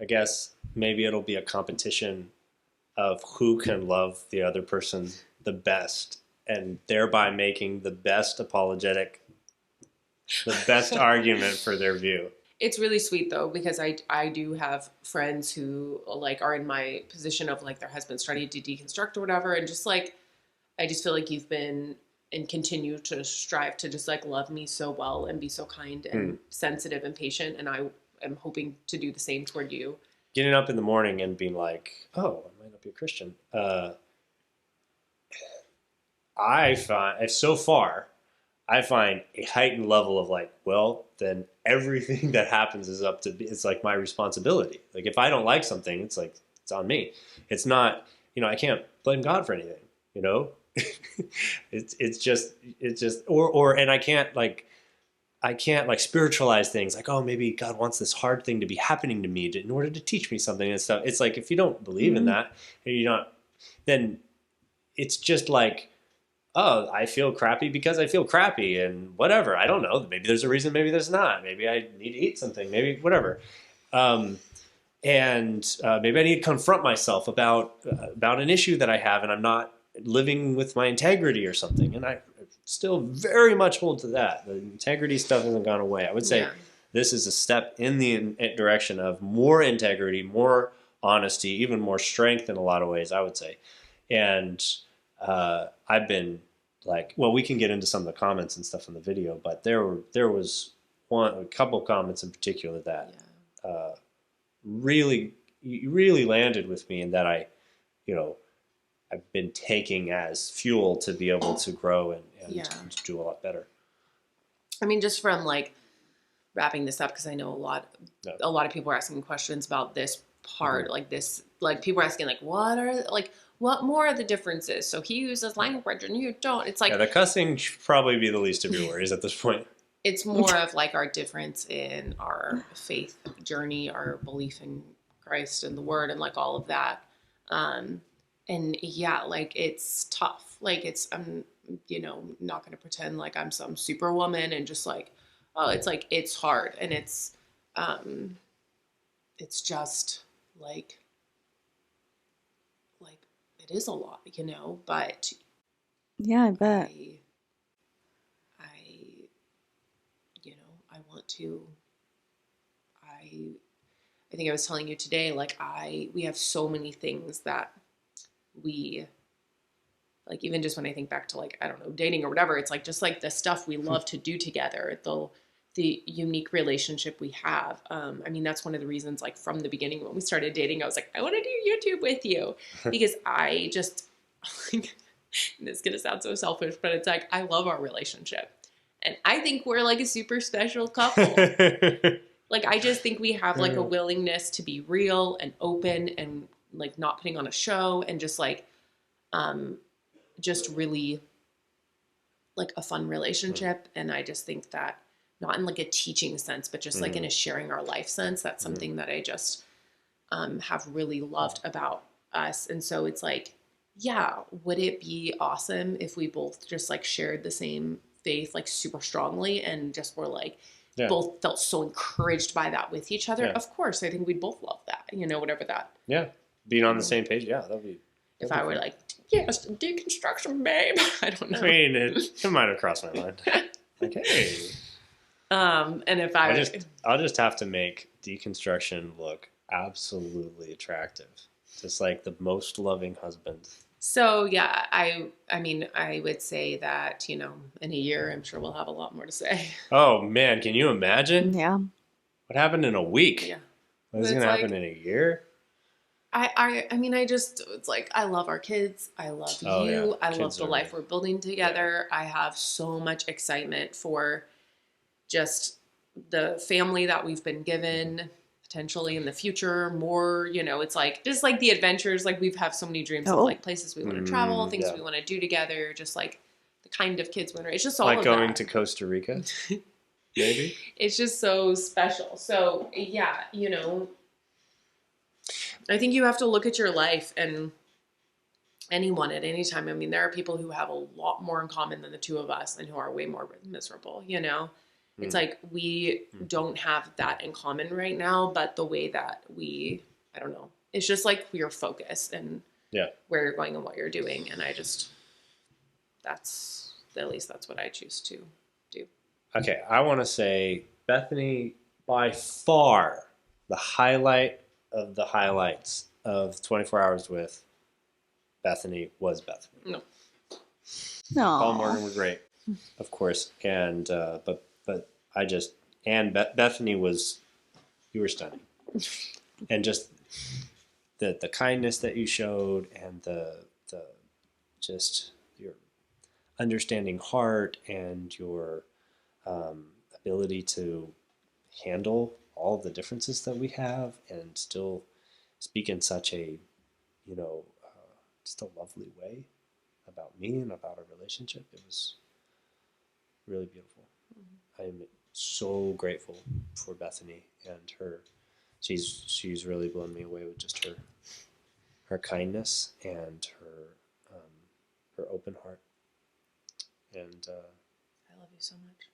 I guess maybe it'll be a competition of who can love the other person the best, and thereby making the best apologetic, the best argument for their view. It's really sweet though, because I do have friends who like are in my position of like their husband starting to deconstruct or whatever, and just like, I just feel like you've been and continue to strive to just like love me so well and be so kind and sensitive and patient, and I am hoping to do the same toward you. Getting up in the morning and being like, oh, I might not be a Christian. I find a heightened level of like, well, then everything that happens is it's like my responsibility. Like, if I don't like something, it's like, it's on me. It's not, I can't blame God for anything, it's just, and I can't spiritualize things like, oh, maybe God wants this hard thing to be happening to me in order to teach me something and stuff. It's like, if you don't believe in that, then it's just like, oh, I feel crappy because I feel crappy, and whatever. I don't know. Maybe there's a reason. Maybe there's not. Maybe I need to eat something. Maybe whatever. And maybe I need to confront myself about an issue that I have, and I'm not living with my integrity or something. And I still very much hold to that. The integrity stuff hasn't gone away. I would say this is a step in the direction of more integrity, more honesty, even more strength in a lot of ways, I would say. And I've been like, well, we can get into some of the comments and stuff in the video, but there was a couple comments in particular that really landed with me, and that I've been taking as fuel to be able to grow and to do a lot better. I mean, just from like wrapping this up, because I know a lot of people are asking questions about this part, like this, like people are asking like, what more are the differences? So he uses language and you don't. It's like, the cussing should probably be the least of your worries at this point. It's more of like our difference in our faith journey, our belief in Christ and the Word, and like all of that. And yeah, like it's tough. Like I'm not going to pretend like I'm some superwoman and just like, oh, it's like, it's hard. And it's just like it is a lot, but yeah, I bet. I want to, I think I was telling you today, like we have so many things that we, like, even just when I think back to like, I don't know, dating or whatever, it's like, just like the stuff we love to do together, the unique relationship we have. I mean, that's one of the reasons, like from the beginning when we started dating, I was like, I want to do YouTube with you, because I just, like, this is going to sound so selfish, but it's like, I love our relationship. And I think we're like a super special couple. Like, I just think we have like a willingness to be real and open and like not putting on a show, and just like, just really like a fun relationship. And I just think that not in like a teaching sense, but just like in a sharing our life sense, that's something that I just have really loved about us. And so it's like, yeah, would it be awesome if we both just like shared the same faith like super strongly and just were like both felt so encouraged by that with each other? Of course, I think we'd both love that, whatever that. Yeah, being on the same page. Yeah, that'd be. If I were like, yes, deconstruction, babe. I don't know. I mean, it might have crossed my mind. Like, hey. And if I'll just have to make deconstruction look absolutely attractive, just like the most loving husband. So yeah, I mean, I would say that in a year, I'm sure we'll have a lot more to say. Oh man, can you imagine? Yeah. What happened in a week? Yeah. What's gonna happen in a year? I mean, it's like, I love our kids. I love you. I love the life we're building together. I have so much excitement for just the family that we've been given, potentially in the future, more, it's like, just like the adventures, like we have so many dreams of like places we want to travel, things we want to do together, just like the kind of kids it's just all like of going that. to Costa Rica, maybe. It's just so special. So yeah, I think you have to look at your life and anyone at any time. I mean, there are people who have a lot more in common than the two of us and who are way more miserable, It's like we don't have that in common right now, but the way that I don't know, it's just like we're focused and where you're going and what you're doing. And at least that's what I choose to do. Okay, I want to say, Bethany, by far the highlight of the highlights of 24 Hours with Bethany was Bethany. No. Paul Morgan was great, of course, and but I just Bethany was, you were stunning, and just the kindness that you showed and the just your understanding heart and your ability to handle all of the differences that we have and still speak in such a, just a lovely way about me and about our relationship. It was really beautiful. I am so grateful for Bethany and her. She's really blown me away with just her kindness and her open heart. And I love you so much.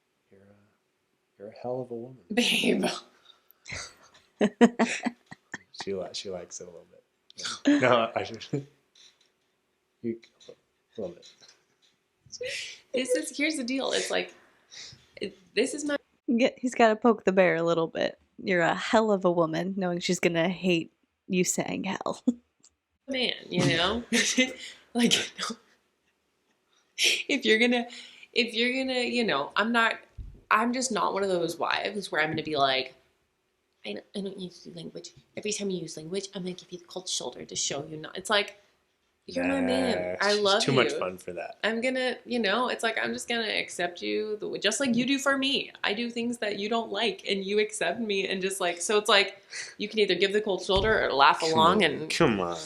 You're a hell of a woman, babe. She likes it a little bit. No, I should. You a little bit. Here's the deal. It's like, this is my. He's got to poke the bear a little bit. You're a hell of a woman, knowing she's gonna hate you saying hell. Man, like, if you're gonna, I'm just not one of those wives where I'm gonna be like, I don't use language. Every time you use language, I'm gonna give you the cold shoulder to show you not. It's like, you're my man. I love you. Too much fun for that. I'm gonna, it's like, I'm just gonna accept you just like you do for me. I do things that you don't like and you accept me, and just like, so it's like, you can either give the cold shoulder or laugh along and come on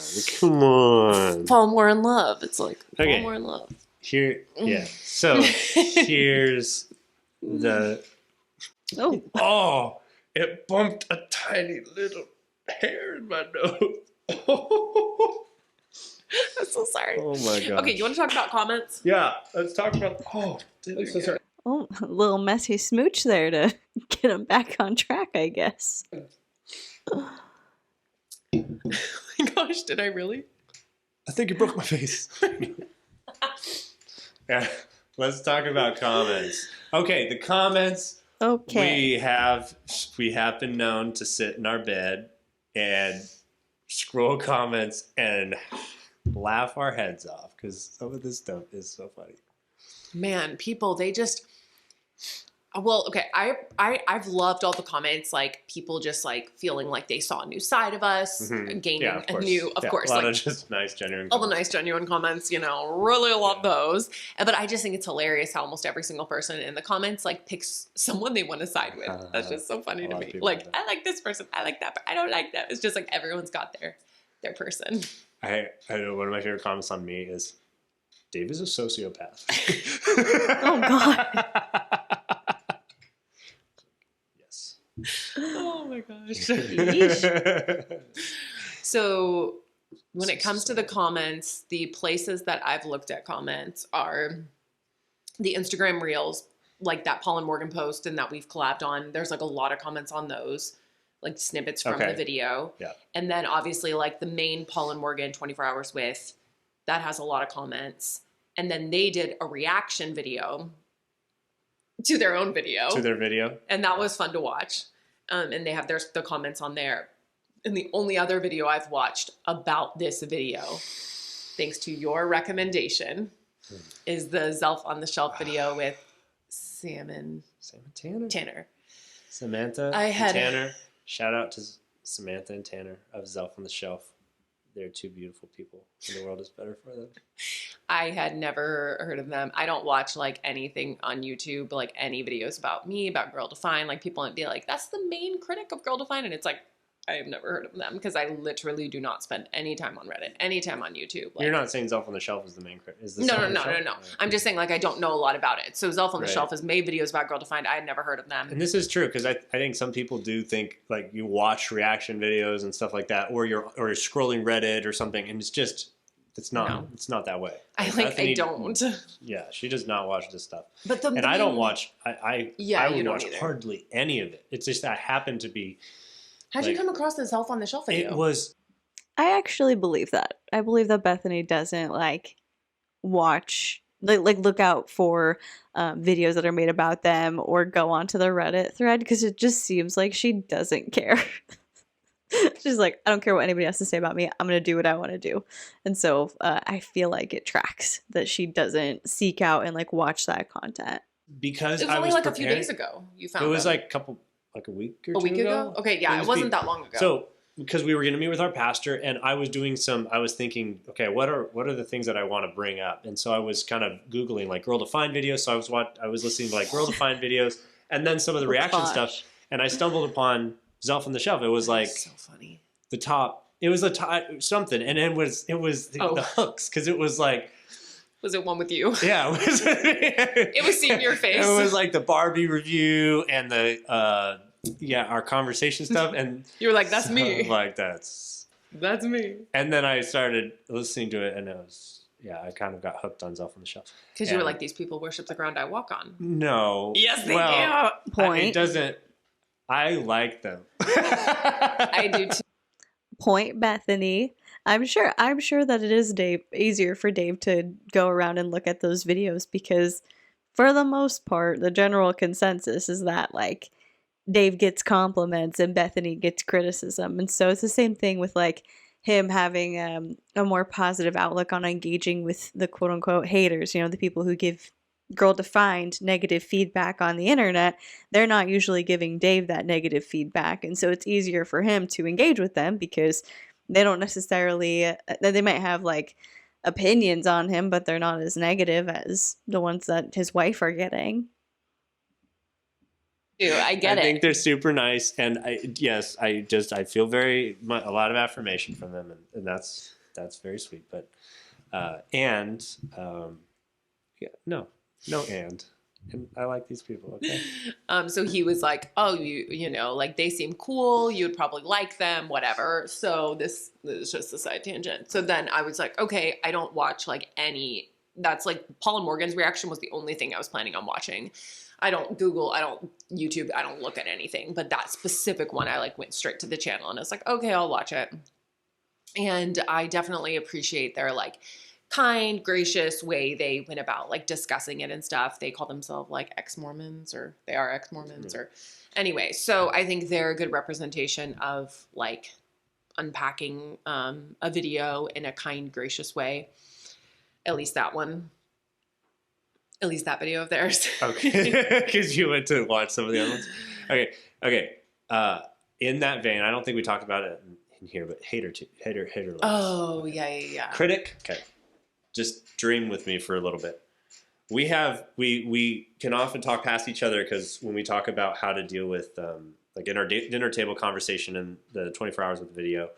fall more in love. It's like, fall more in love. Here, yeah. So here's the it bumped a tiny little hair in my nose. I'm so sorry. Oh my god. Okay, you want to talk about comments? Yeah, let's talk about. I'm so sorry. Oh, a little messy smooch there to get him back on track, I guess. Oh my gosh, did I really? I think you broke my face. Yeah, let's talk about comments. Okay, the comments. Okay. We have been known to sit in our bed and scroll comments and laugh our heads off because some of this stuff is so funny. Man, people, they just. Well, okay, I've loved all the comments, like people just like feeling like they saw a new side of us, gaining a new, of course, a lot like of just nice, genuine. All the nice, genuine comments, really love those. But I just think it's hilarious how almost every single person in the comments like picks someone they want to side with. That's just so funny to me. Like, I like this person, I like that, but I don't like that. It's just like everyone's got their person. I know one of my favorite comments on me is, Dave is a sociopath. Oh, God. Yes. Oh my gosh. Yeesh. So when it comes to the comments, the places that I've looked at comments are the Instagram reels, like that Paul and Morgan post and that we've collabed on. There's like a lot of comments on those, like snippets from the video. Yeah. And then obviously like the main Paul and Morgan 24 Hours With, that has a lot of comments. And then they did a reaction video to their own video. To their video. And that was fun to watch. And they have the comments on there. And the only other video I've watched about this video, thanks to your recommendation, is the Zelf on the Shelf video with Sam and Tanner. Samantha I had- and Tanner. Shout out to Samantha and Tanner of Zelf on the Shelf. They're two beautiful people, and the world is better for them. I had never heard of them. I don't watch like anything on YouTube, like any videos about me, about Girl Define. Like people might be like, that's the main critic of Girl Define. And it's like, I have never heard of them because I literally do not spend any time on Reddit, any time on YouTube. Like, You're not saying Zelf on the Shelf is the main critic? No. I'm just saying like I don't know a lot about it. So Zelf on the Right. Shelf has made videos about Girl Defined. I had never heard of them. And this is true because I think some people do think like you watch reaction videos and stuff like that, or you're scrolling Reddit or something, and it's not that way. I don't. Yeah, she does not watch this stuff, But and I don't watch. I you would don't watch either. hardly any of it. It's just I happen to be. How'd you like, come across the Zelf on the Shelf video? It was I actually believe that. I believe that Bethany doesn't like watch, like look out for videos that are made about them or go onto the Reddit thread because it just seems like she doesn't care. She's like, I don't care what anybody has to say about me. I'm going to do what I want to do. And so I feel like it tracks that she doesn't seek out and like watch that content. because It was I only was like a few preparing- days ago you found It was them. like a week or a week two ago? Okay, yeah, it was wasn't that long ago. So because we were going to meet with our pastor, and I was thinking, okay, what are the things that I want to bring up? And so I was kind of Googling like Girl Defined videos. So I was listening to like Girl Defined videos, and then some of the reaction gosh. stuff. And I stumbled upon Zelf on the Shelf. It was like so funny. the top. It was the top something, and then it was the hooks because it was like. Was it one with you? Yeah, It was seeing your face. It was like the Barbie review and the our conversation stuff, and You were like, that's so, me. like that's me. And then I started listening to it, and I kind of got hooked on Zelf on the Shelf. Because you were And- like, these people worship the ground I walk on. No. Yes, they do. Point. It doesn't. I like them. I do too. Point, Bethany. I'm sure that it is easier for Dave to go around and look at those videos because for the most part, the general consensus is that like Dave gets compliments and Bethany gets criticism. And so it's the same thing with like him having a more positive outlook on engaging with the quote unquote haters, the people who give Girl Defined negative feedback on the internet. They're not usually giving Dave that negative feedback. And so it's easier for him to engage with them because they don't necessarily, they might have like opinions on him, but they're not as negative as the ones that his wife are getting. I get I it. think they're super nice, and I feel a lot of affirmation from them, and that's very sweet. But and I like these people. Okay. So he was like, oh, you know, like they seem cool. You would probably like them, whatever. So this is just a side tangent. So then I was like, okay, I don't watch like any, that's like Paul and Morgan's reaction was the only thing I was planning on watching. I don't Google, I don't YouTube, I don't look at anything, but that specific one, I like went straight to the channel and I was like, okay, I'll watch it. And I definitely appreciate their like kind, gracious way they went about like discussing it and stuff. They call themselves like ex-Mormons, or they are ex-Mormons, or anyway. So I think they're a good representation of like unpacking a video in a kind, gracious way. At least that one. At least that video of theirs. Okay, because you went to watch some of the other ones. Okay. In that vein, I don't think we talked about it in here, but hater loves. Oh, yeah. Critic. Okay, just dream with me for a little bit. We can often talk past each other because when we talk about how to deal with like in our dinner table conversation and the 24 hours with the video,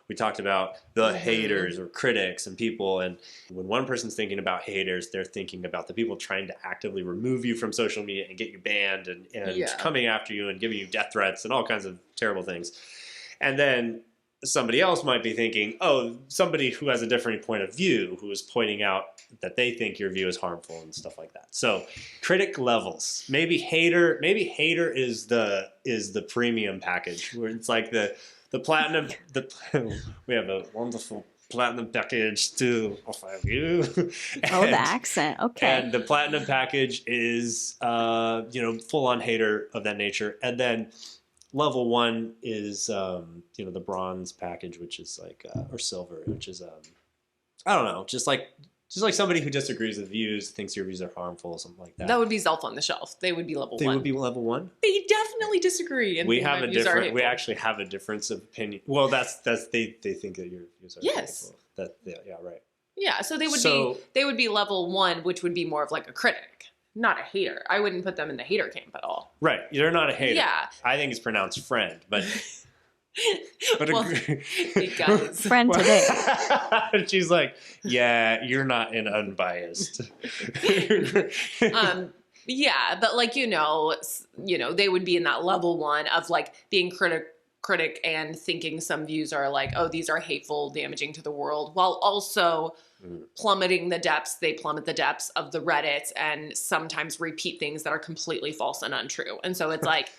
We talked about the haters or critics and people. And when one person's thinking about haters, they're thinking about the people trying to actively remove you from social media and get you banned and coming after you and giving you death threats and all kinds of terrible things. And then somebody else might be thinking, oh, somebody who has a different point of view, who is pointing out that they think your view is harmful and stuff like that. So critic levels, maybe hater is the premium package, where it's like the platinum, we have a wonderful platinum package to offer you. Oh, the accent. Okay. And the platinum package is, full on hater of that nature. And then level 1 is, the bronze package, which is like, or silver, which is, I don't know, just like somebody who disagrees with views, thinks your views are harmful, something like that. That would be Zelf on the shelf. They would be level 1. They would be level 1? They definitely disagree. And we actually have a difference of opinion. Well, they think that your views are yes. That, yeah, right. Yeah, so they would be level 1, which would be more of like a critic, not a hater. I wouldn't put them in the hater camp at all. Right, you're not a hater. Yeah. I think it's pronounced friend, but well, it does. Friend today. She's like, yeah, you're not an unbiased. Yeah, but like, they would be in that level 1 of like being critic and thinking some views are like, oh, these are hateful, damaging to the world, while also plummeting the depths. They plummet the depths of the Reddits and sometimes repeat things that are completely false and untrue. And so it's like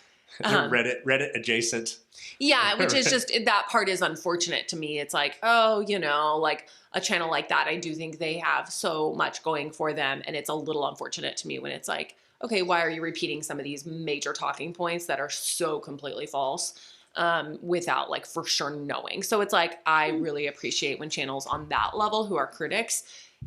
Reddit adjacent. Yeah, which is just, that part is unfortunate to me. It's like, oh, like a channel like that, I do think they have so much going for them. And it's a little unfortunate to me when it's like, okay, why are you repeating some of these major talking points that are so completely false without like for sure knowing? So it's like, I really appreciate when channels on that level who are critics,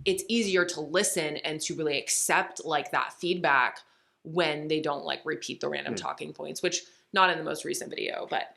it's easier to listen and to really accept like that feedback when they don't like repeat the random talking points, which not in the most recent video, but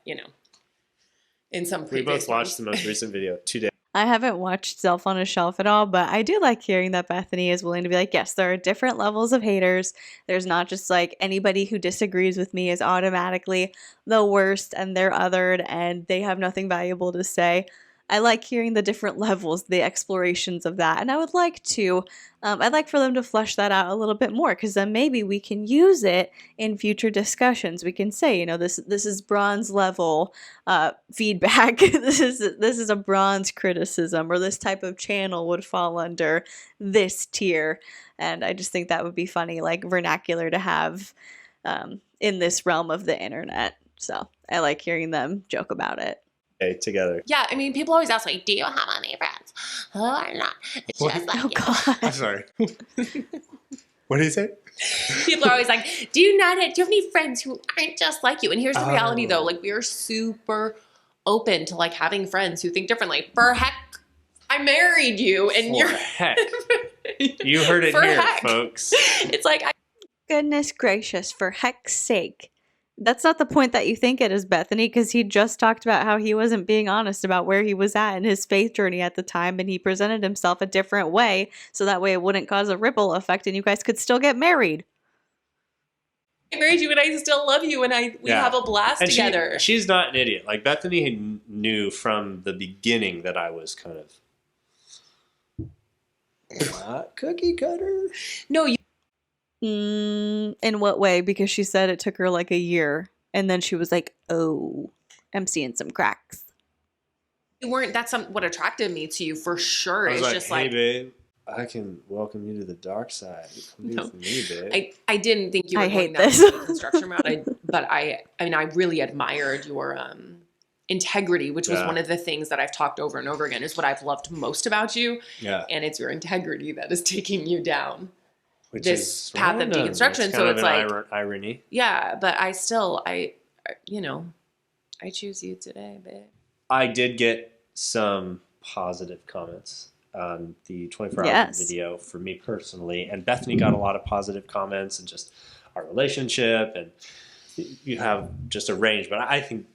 in some previous We both watched ones. the most recent video today. I haven't watched Self on a Shelf at all, but I do like hearing that Bethany is willing to be like, yes, there are different levels of haters. There's not just like anybody who disagrees with me is automatically the worst and they're othered and they have nothing valuable to say. I like hearing the different levels, the explorations of that. And I would like to, I'd like for them to flesh that out a little bit more, because then maybe we can use it in future discussions. We can say, this is bronze level feedback. This is a bronze criticism, or this type of channel would fall under this tier. And I just think that would be funny, like vernacular to have in this realm of the internet. So I like hearing them joke about it. Together. Yeah, I mean, people always ask me, do you have any friends who are not just like you? God. I'm sorry. What did he say? People are always like, do you have any friends who aren't just like you? And here's the reality though, like we are super open to like having friends who think differently. For heck, I married you and you're heck. You heard it For here, heck. folks. It's like, Goodness gracious, for heck's sake. That's not the point that you think it is, Bethany, because he just talked about how he wasn't being honest about where he was at in his faith journey at the time, and he presented himself a different way, so that way it wouldn't cause a ripple effect and you guys could still get married. I married you and I still love you and we have a blast And together. She's not an idiot. Like Bethany knew from the beginning that I was kind of not cookie cutter. No, you In what way? Because she said it took her like a year, and then she was like, oh, I'm seeing some cracks. weren't, that's what attracted me to you for sure. I was It's like, just hey, like, babe, I can welcome you to the dark side. Come No. with me, babe. I didn't think you were I going hate that this. into the construction route. But I really admired your integrity, which was Yeah. one of the things that I've talked over and over again is what I've loved most about you. Yeah. And it's your integrity that is taking you down Which this is path of random. deconstruction. It's So kind it's of like, an irony. yeah, but I still, I choose you today, babe. I did get some positive comments on the 24-hour Yes. video for me personally, and Bethany got a lot of positive comments and just our relationship, and you have just a range. But I think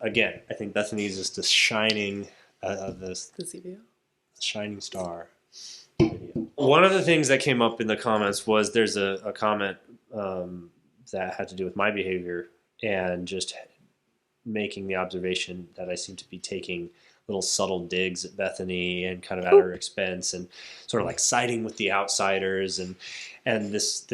Bethany is just a shining The CBO? shining star. Video. One of the things that came up in the comments was there's a comment that had to do with my behavior and just making the observation that I seem to be taking little subtle digs at Bethany and kind of at her expense, and sort of like siding with the outsiders, and this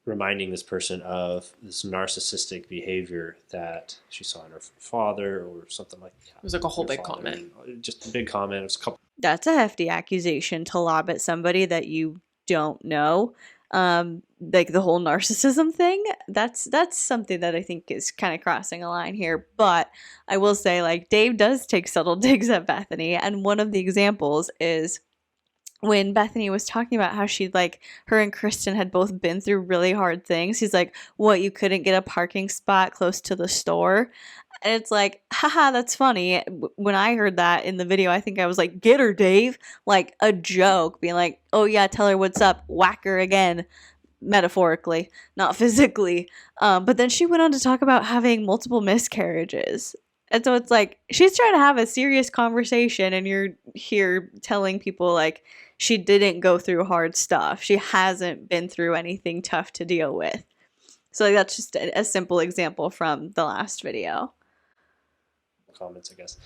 reminding this person of this narcissistic behavior that she saw in her father or something like that. It was like a whole big comment. Just a big comment. It was a couple. That's a hefty accusation to lob at somebody that you don't know. Like the whole narcissism thing, that's something that I think is kind of crossing a line here. But I will say, like, Dave does take subtle digs at Bethany, and one of the examples is when Bethany was talking about how she, like, her and Kristen had both been through really hard things. He's like, what, you couldn't get a parking spot close to the store? And it's like, haha, that's funny. When I heard that in the video, I think I was like, get her, Dave. Like a joke, being like, oh yeah, tell her what's up, whack her again. Metaphorically, not physically. But then she went on to talk about having multiple miscarriages. And so it's like, she's trying to have a serious conversation, and you're here telling people, like, she didn't go through hard stuff. She hasn't been through anything tough to deal with. So like, that's just a simple example from the last video. Comments, I guess.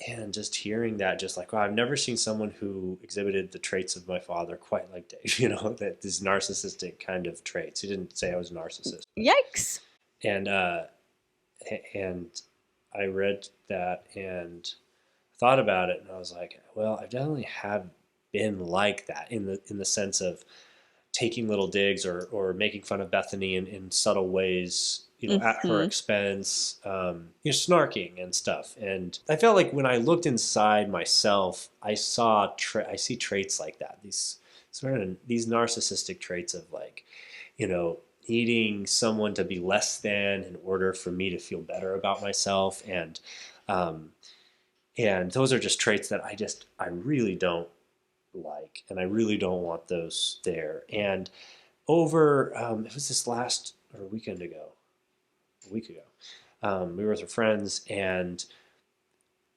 And just hearing that, just like, wow, I've never seen someone who exhibited the traits of my father quite like Dave, you know, that these narcissistic kind of traits. He didn't say I was a narcissist. Yikes. And I read that and thought about it, and I was like, well, I definitely have been like that in the sense of taking little digs or making fun of Bethany in subtle ways, you know, at her expense, snarking and stuff. And I felt like when I looked inside myself, I see traits like that. These narcissistic traits of, like, you know, needing someone to be less than in order for me to feel better about myself. And those are just traits that I really don't like, and I really don't want those there. And over, it was this a week ago, we were with our friends, and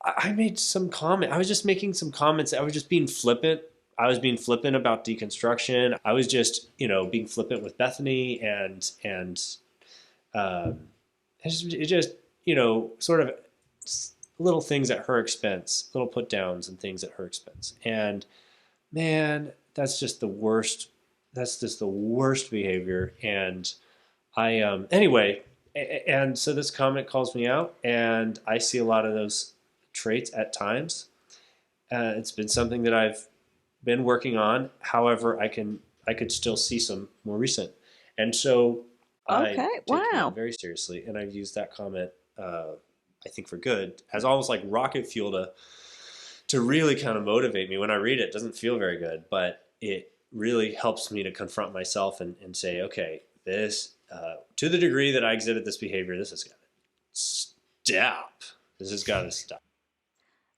I made some comment. I was just making some comments. I was just being flippant. I was being flippant about deconstruction. I was just, you know, being flippant with Bethany, and it just, you know, sort of little things at her expense, little put downs and things at her expense. And man, that's just the worst. That's just the worst behavior. And anyway, and so this comment calls me out, and I see a lot of those traits at times. It's been something that I've been working on. However, I could still see some more recent. And so I take it very seriously, and I've used that comment, I think for good, as almost like rocket fuel to really kind of motivate me. When I read it, it doesn't feel very good, but it really helps me to confront myself and say, okay, this, to the degree that I exhibit this behavior, this has got to stop. This has got to stop.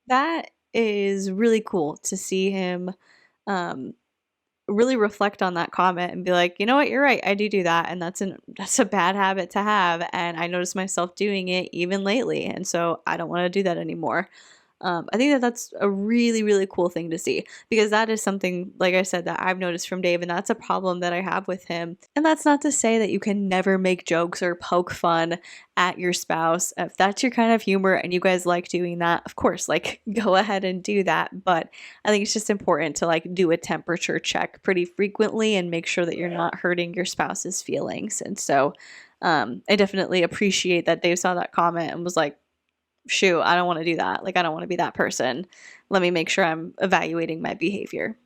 That is really cool to see him really reflect on that comment and be like, you know what, you're right, I do that, and that's a bad habit to have, and I notice myself doing it even lately, and so I don't want to do that anymore. I think that's a really, really cool thing to see, because that is something, like I said, that I've noticed from Dave, and that's a problem that I have with him. And that's not to say that you can never make jokes or poke fun at your spouse. If that's your kind of humor and you guys like doing that, of course, like, go ahead and do that. But I think it's just important to, like, do a temperature check pretty frequently and make sure that you're not hurting your spouse's feelings. And so I definitely appreciate that Dave saw that comment and was like, shoot, I don't want to do that. Like, I don't want to be that person. Let me make sure I'm evaluating my behavior.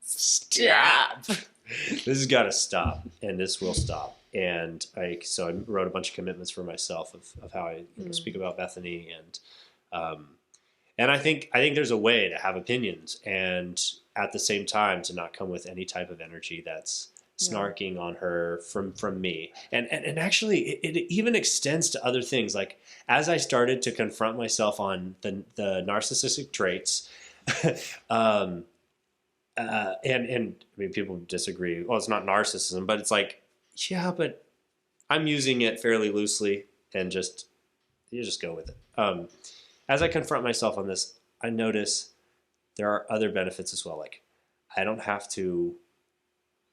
Stop. This has got to stop, and this will stop. And I wrote a bunch of commitments for myself of how I speak about Bethany, and I think there's a way to have opinions, and at the same time to not come with any type of energy that's snarking on her from me. And actually it even extends to other things. Like, as I started to confront myself on the narcissistic traits, and I mean, people disagree. Well, it's not narcissism, but it's like, yeah, but I'm using it fairly loosely, and you just go with it. As I confront myself on this, I notice there are other benefits as well. Like, I don't have to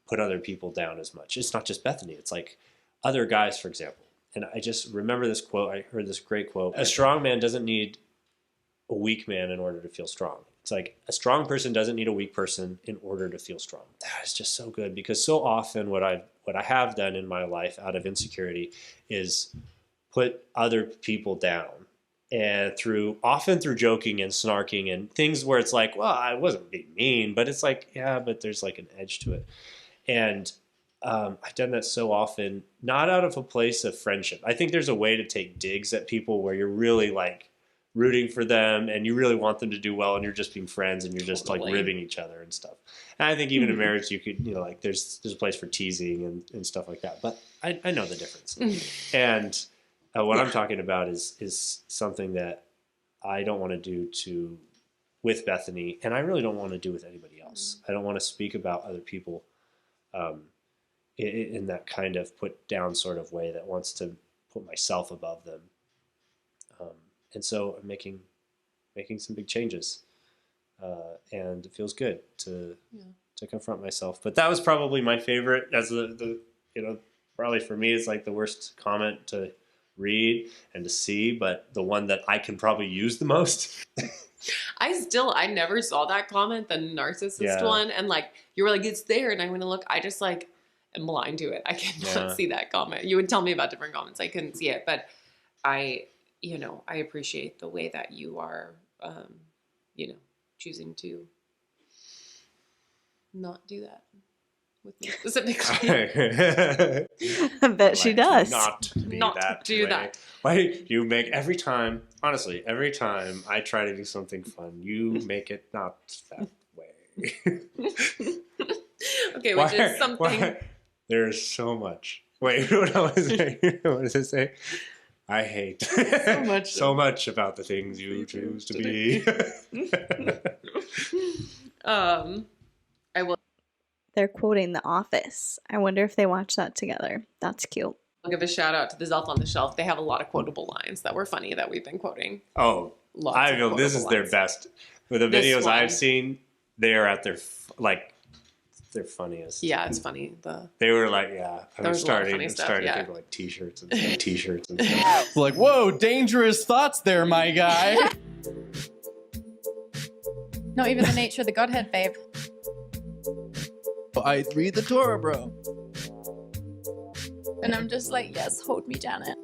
put other people down as much. It's not just Bethany. It's like other guys, for example. And I just remember this quote. I heard this great quote. A strong man doesn't need a weak man in order to feel strong. It's like a strong person doesn't need a weak person in order to feel strong. That is just so good, because so often what I have done in my life out of insecurity is put other people down, and often through joking and snarking and things where it's like, well, I wasn't being mean, but it's like, yeah, but there's like an edge to it. And I've done that so often, not out of a place of friendship. I think there's a way to take digs at people where you're really like rooting for them and you really want them to do well, and you're just being friends and you're just like ribbing each other and stuff. And I think even in marriage, you could, like there's a place for teasing and stuff like that. But I know the difference. And what I'm talking about is something that I don't want to do with Bethany, and I really don't want to do with anybody else. I don't want to speak about other people in that kind of put down sort of way that wants to put myself above them. And so I'm making some big changes, and it feels good to confront myself. But that was probably my favorite. As the probably for me, it's like the worst comment to read and to see, but the one that I can probably use the most. I never saw that comment, the narcissist one, and like you were like, it's there, and I went to look. I just like am blind to it. I cannot see that comment. You would tell me about different comments. I couldn't see it, but I appreciate the way that you are, choosing to not do that with me specifically. I bet she does. Not do that. Why you make every time I try to do something fun, you make it not that way. Okay, which is something. Why? There's so much. Wait, what was it? What does it say? I hate so much about the things you choose to be. I will. They're quoting The Office. I wonder if they watch that together. That's cute. I'll give a shout out to the Zelf on the Shelf. They have a lot of quotable lines that were funny that we've been quoting. Oh, I know this is their best. With the videos I've seen, they are at their their funniest. Yeah, it's funny. They were like, I'm starting to think like t-shirts and stuff. Like, whoa, dangerous thoughts there, my guy. Not even the nature of the Godhead, babe. I read the Torah, bro. And I'm just like, yes, hold me, Janet.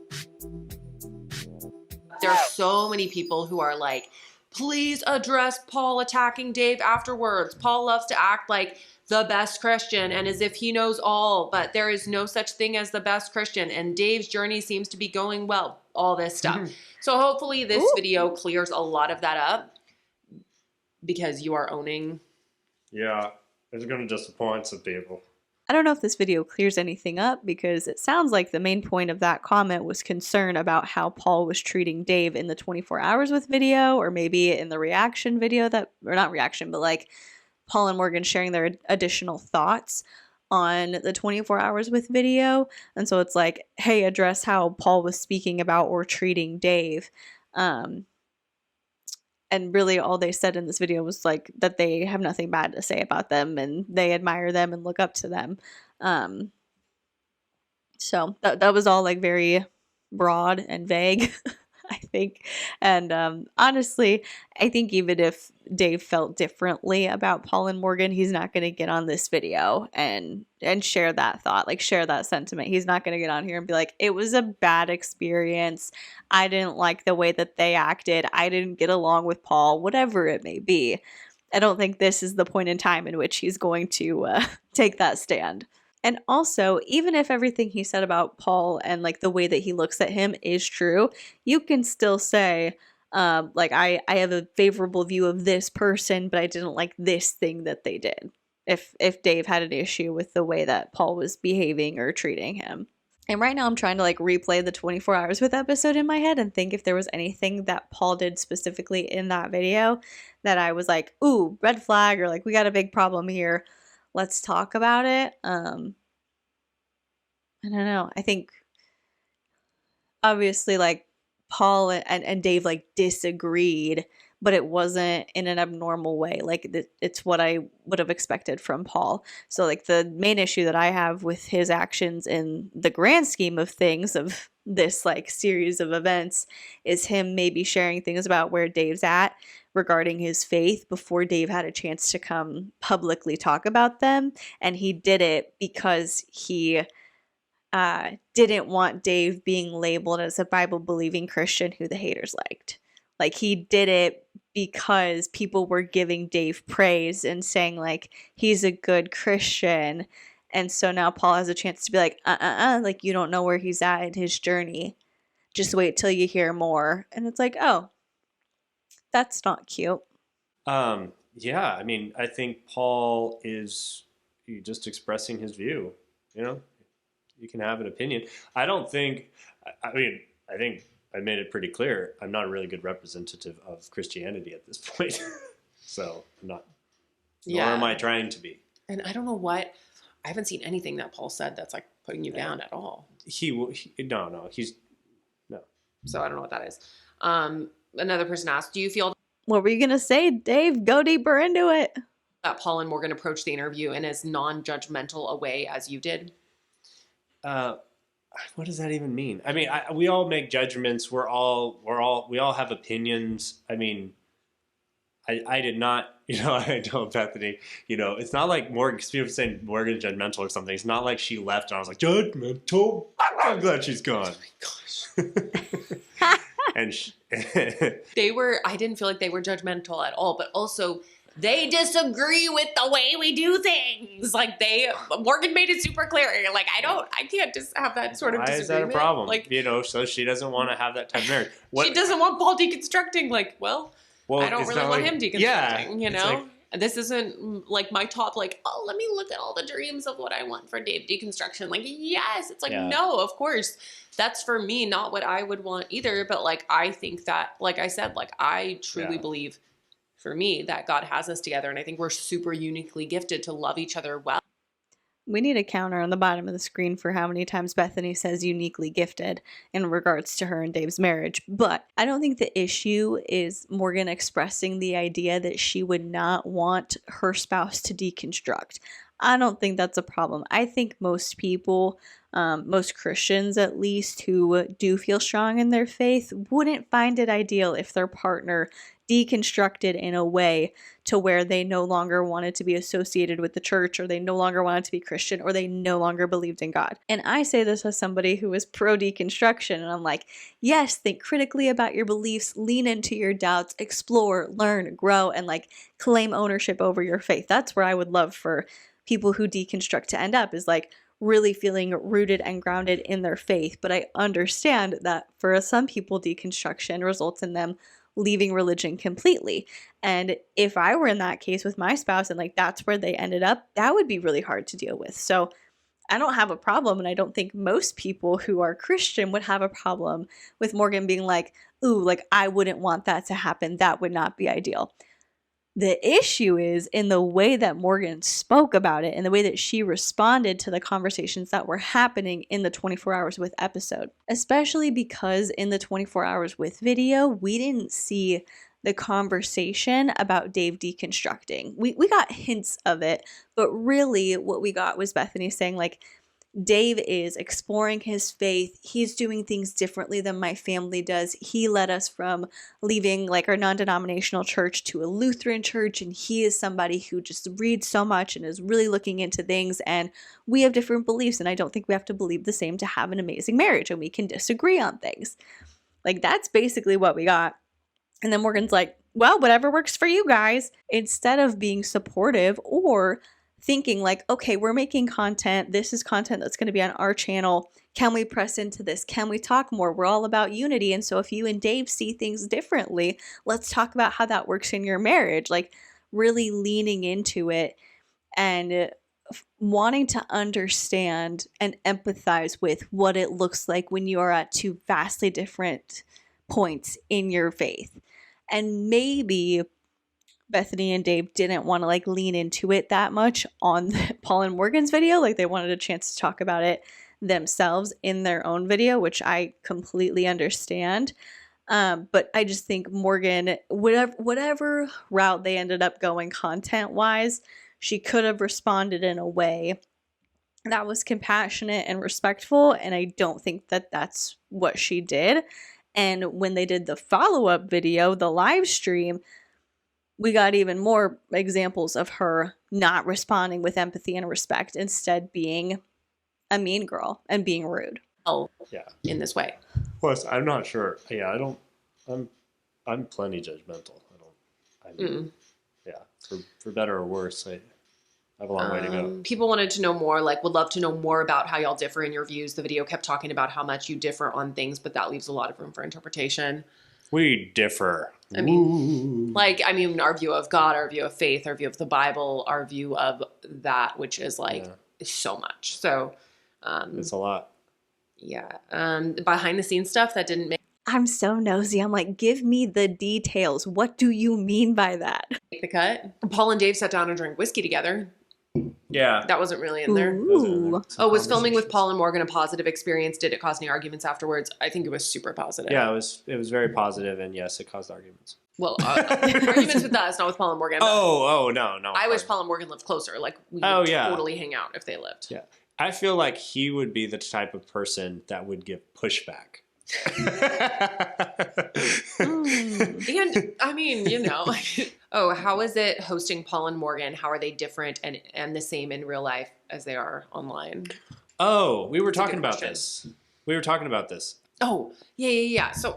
There are so many people who are like, please address Paul attacking Dave afterwards. Paul loves to act like the best Christian and as if he knows all, but there is no such thing as the best Christian, and Dave's journey seems to be going well, all this stuff. So hopefully this video clears a lot of that up, because you are owning. Yeah, it's going to disappoint some people. I don't know if this video clears anything up, because it sounds like the main point of that comment was concern about how Paul was treating Dave in the 24 hours with video, or maybe in the reaction video or not reaction, but like Paul and Morgan sharing their additional thoughts on the 24 hours with video. And so it's like, hey, address how Paul was speaking about or treating Dave. And really all they said in this video was like that they have nothing bad to say about them and they admire them and look up to them. So that was all like very broad and vague, I think. And honestly, I think even if Dave felt differently about Paul and Morgan, he's not going to get on this video and share that thought, like share that sentiment. He's not going to get on here and be like, it was a bad experience. I didn't like the way that they acted. I didn't get along with Paul, whatever it may be. I don't think this is the point in time in which he's going to take that stand. And also, even if everything he said about Paul and like the way that he looks at him is true, you can still say, like, I have a favorable view of this person, but I didn't like this thing that they did. If Dave had an issue with the way that Paul was behaving or treating him. And right now I'm trying to like replay the 24 hours with episode in my head and think if there was anything that Paul did specifically in that video that I was like, ooh, red flag, or like, we got a big problem here. Let's talk about it. I don't know. I think obviously like Paul and Dave like disagreed, but it wasn't in an abnormal way. Like it's what I would have expected from Paul. So like the main issue that I have with his actions in the grand scheme of things, of this like series of events, is him maybe sharing things about where Dave's at regarding his faith before Dave had a chance to come publicly talk about them. And he did it because he didn't want Dave being labeled as a Bible believing Christian who the haters liked. Like he did it because people were giving Dave praise and saying like he's a good Christian. And so now Paul has a chance to be like, like you don't know where he's at in his journey. Just wait till you hear more. And it's like, oh, that's not cute. Yeah, I mean, I think Paul is just expressing his view. You know, you can have an opinion. I think I made it pretty clear. I'm not a really good representative of Christianity at this point. So I'm not, nor am I trying to be. And I don't know I haven't seen anything that Paul said that's like putting you down at all. No. So I don't know what that is. Another person asked, do you feel What were you going to say, Dave? Go deeper into it. that Paul and Morgan approached the interview in as non-judgmental a way as you did? What does that even mean? I mean, we all make judgments. We all have opinions. I mean, I did not, I told Bethany, it's not like Morgan, because people are saying Morgan's judgmental or something. It's not like she left and I was like, judgmental? I'm glad she's gone. Oh my gosh. And I didn't feel like they were judgmental at all, but also they disagree with the way we do things. Like Morgan made it super clear. Like, I can't just have that sort of disagreement. Why is that a problem? Like, so she doesn't want to have that type of marriage. She doesn't want Paul deconstructing. Like, well I don't really want him deconstructing, this isn't like my top, like, oh, let me look at all the dreams of what I want for Dave deconstruction. Like, yes, it's like, no, of course. That's for me, not what I would want either. But like, I think that, like I said, like I truly believe for me that God has us together. And I think we're super uniquely gifted to love each other well. We need a counter on the bottom of the screen for how many times Bethany says uniquely gifted in regards to her and Dave's marriage. But I don't think the issue is Morgan expressing the idea that she would not want her spouse to deconstruct. I don't think that's a problem. I think most people, most Christians at least, who do feel strong in their faith wouldn't find it ideal if their partner deconstructed in a way to where they no longer wanted to be associated with the church, or they no longer wanted to be Christian, or they no longer believed in God. And I say this as somebody who is pro deconstruction, and I'm like, yes, think critically about your beliefs, lean into your doubts, explore, learn, grow, and like claim ownership over your faith. That's where I would love for people who deconstruct to end up, is like really feeling rooted and grounded in their faith. But I understand that for some people, deconstruction results in them leaving religion completely. And if I were in that case with my spouse and like that's where they ended up, that would be really hard to deal with. So I don't have a problem, and I don't think most people who are Christian would have a problem with Morgan being like, ooh, like I wouldn't want that to happen. That would not be ideal. The issue is in the way that Morgan spoke about it and the way that she responded to the conversations that were happening in the 24 Hours With episode, especially because in the 24 Hours With video, we didn't see the conversation about Dave deconstructing. We got hints of it, but really what we got was Bethany saying like, Dave is exploring his faith. He's doing things differently than my family does. He led us from leaving like our non-denominational church to a Lutheran church, and he is somebody who just reads so much and is really looking into things, and we have different beliefs, and I don't think we have to believe the same to have an amazing marriage, and we can disagree on things. Like that's basically what we got. And then Morgan's like, well, whatever works for you guys, instead of being supportive or thinking like, okay, we're making content. This is content that's going to be on our channel. Can we press into this? Can we talk more? We're all about unity. And so if you and Dave see things differently, let's talk about how that works in your marriage. Like really leaning into it and wanting to understand and empathize with what it looks like when you are at two vastly different points in your faith. And maybe Bethany and Dave didn't want to like lean into it that much on Paul and Morgan's video. Like they wanted a chance to talk about it themselves in their own video, which I completely understand. But I just think Morgan, whatever route they ended up going content-wise, she could have responded in a way that was compassionate and respectful, and I don't think that that's what she did. And when they did the follow-up video, the live stream, we got even more examples of her not responding with empathy and respect, instead being a mean girl and being rude. In this way. Plus, I'm not sure. Yeah, I'm plenty judgmental. For better or worse, I have a long way to go. People wanted to know more, like would love to know more about how y'all differ in your views. The video kept talking about how much you differ on things, but that leaves a lot of room for interpretation. We differ. I mean, our view of God, our view of faith, our view of the Bible, our view of that, which is so much. So, it's a lot. Yeah. Behind the scenes stuff that didn't make I'm so nosy. I'm like, give me the details. What do you mean by that? the cut. Paul and Dave sat down and drank whiskey together. Yeah. That wasn't really in there. Ooh. Was filming with Paul and Morgan a positive experience? Did it cause any arguments afterwards? I think it was super positive. Yeah, it was very positive, and yes, it caused arguments. Well, arguments with us, not with Paul and Morgan. No. I wish Paul and Morgan lived closer. Like, we would totally hang out if they lived. Yeah. I feel like he would be the type of person that would give pushback. And I mean, how is it hosting Paul and Morgan? How are they different and the same in real life as they are online? Oh, we were talking about question. this. We were talking about this. Oh, yeah. So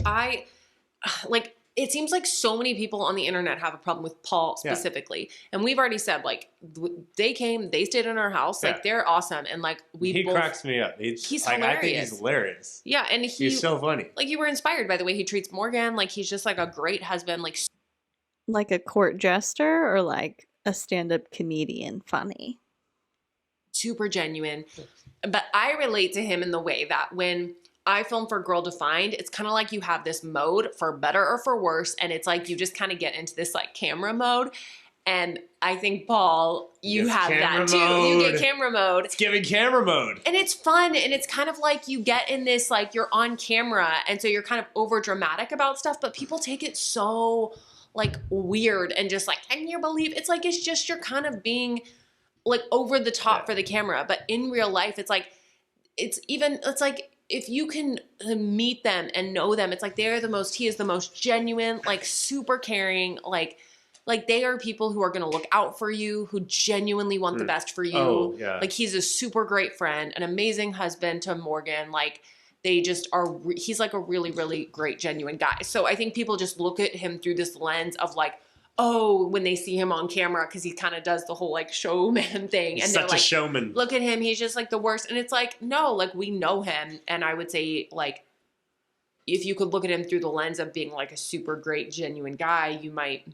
it seems like so many people on the internet have a problem with Paul specifically. Yeah. And we've already said, they came, they stayed in our house. They're awesome. And he cracks me up. He's hilarious. I think he's hilarious. Yeah. And he's so funny. You were inspired by the way he treats Morgan. He's just a great husband. Like a court jester or like a stand-up comedian funny? Super genuine. But I relate to him in the way that when I film for Girl Defined, it's kind of like you have this mode for better or for worse. And it's you just kind of get into this camera mode. And I think, Paul, you have that too. You get camera mode. It's giving camera mode. And it's fun. And it's kind of you get in this, you're on camera. And so you're kind of over dramatic about stuff. But people take it so weird and just can you believe? It's it's just you're kind of being over the top for the camera. But in real life, it's if you can meet them and know them, it's he is the most genuine, super caring, they are people who are going to look out for you, who genuinely want the best for you. Oh, yeah. He's a super great friend, an amazing husband to Morgan. They just are, he's a really, really great, genuine guy. So I think people just look at him through this lens of when they see him on camera, because he kind of does the whole showman thing. He's and such a showman. Look at him. He's just the worst. And it's no, we know him. And I would say if you could look at him through the lens of being a super great, genuine guy, you might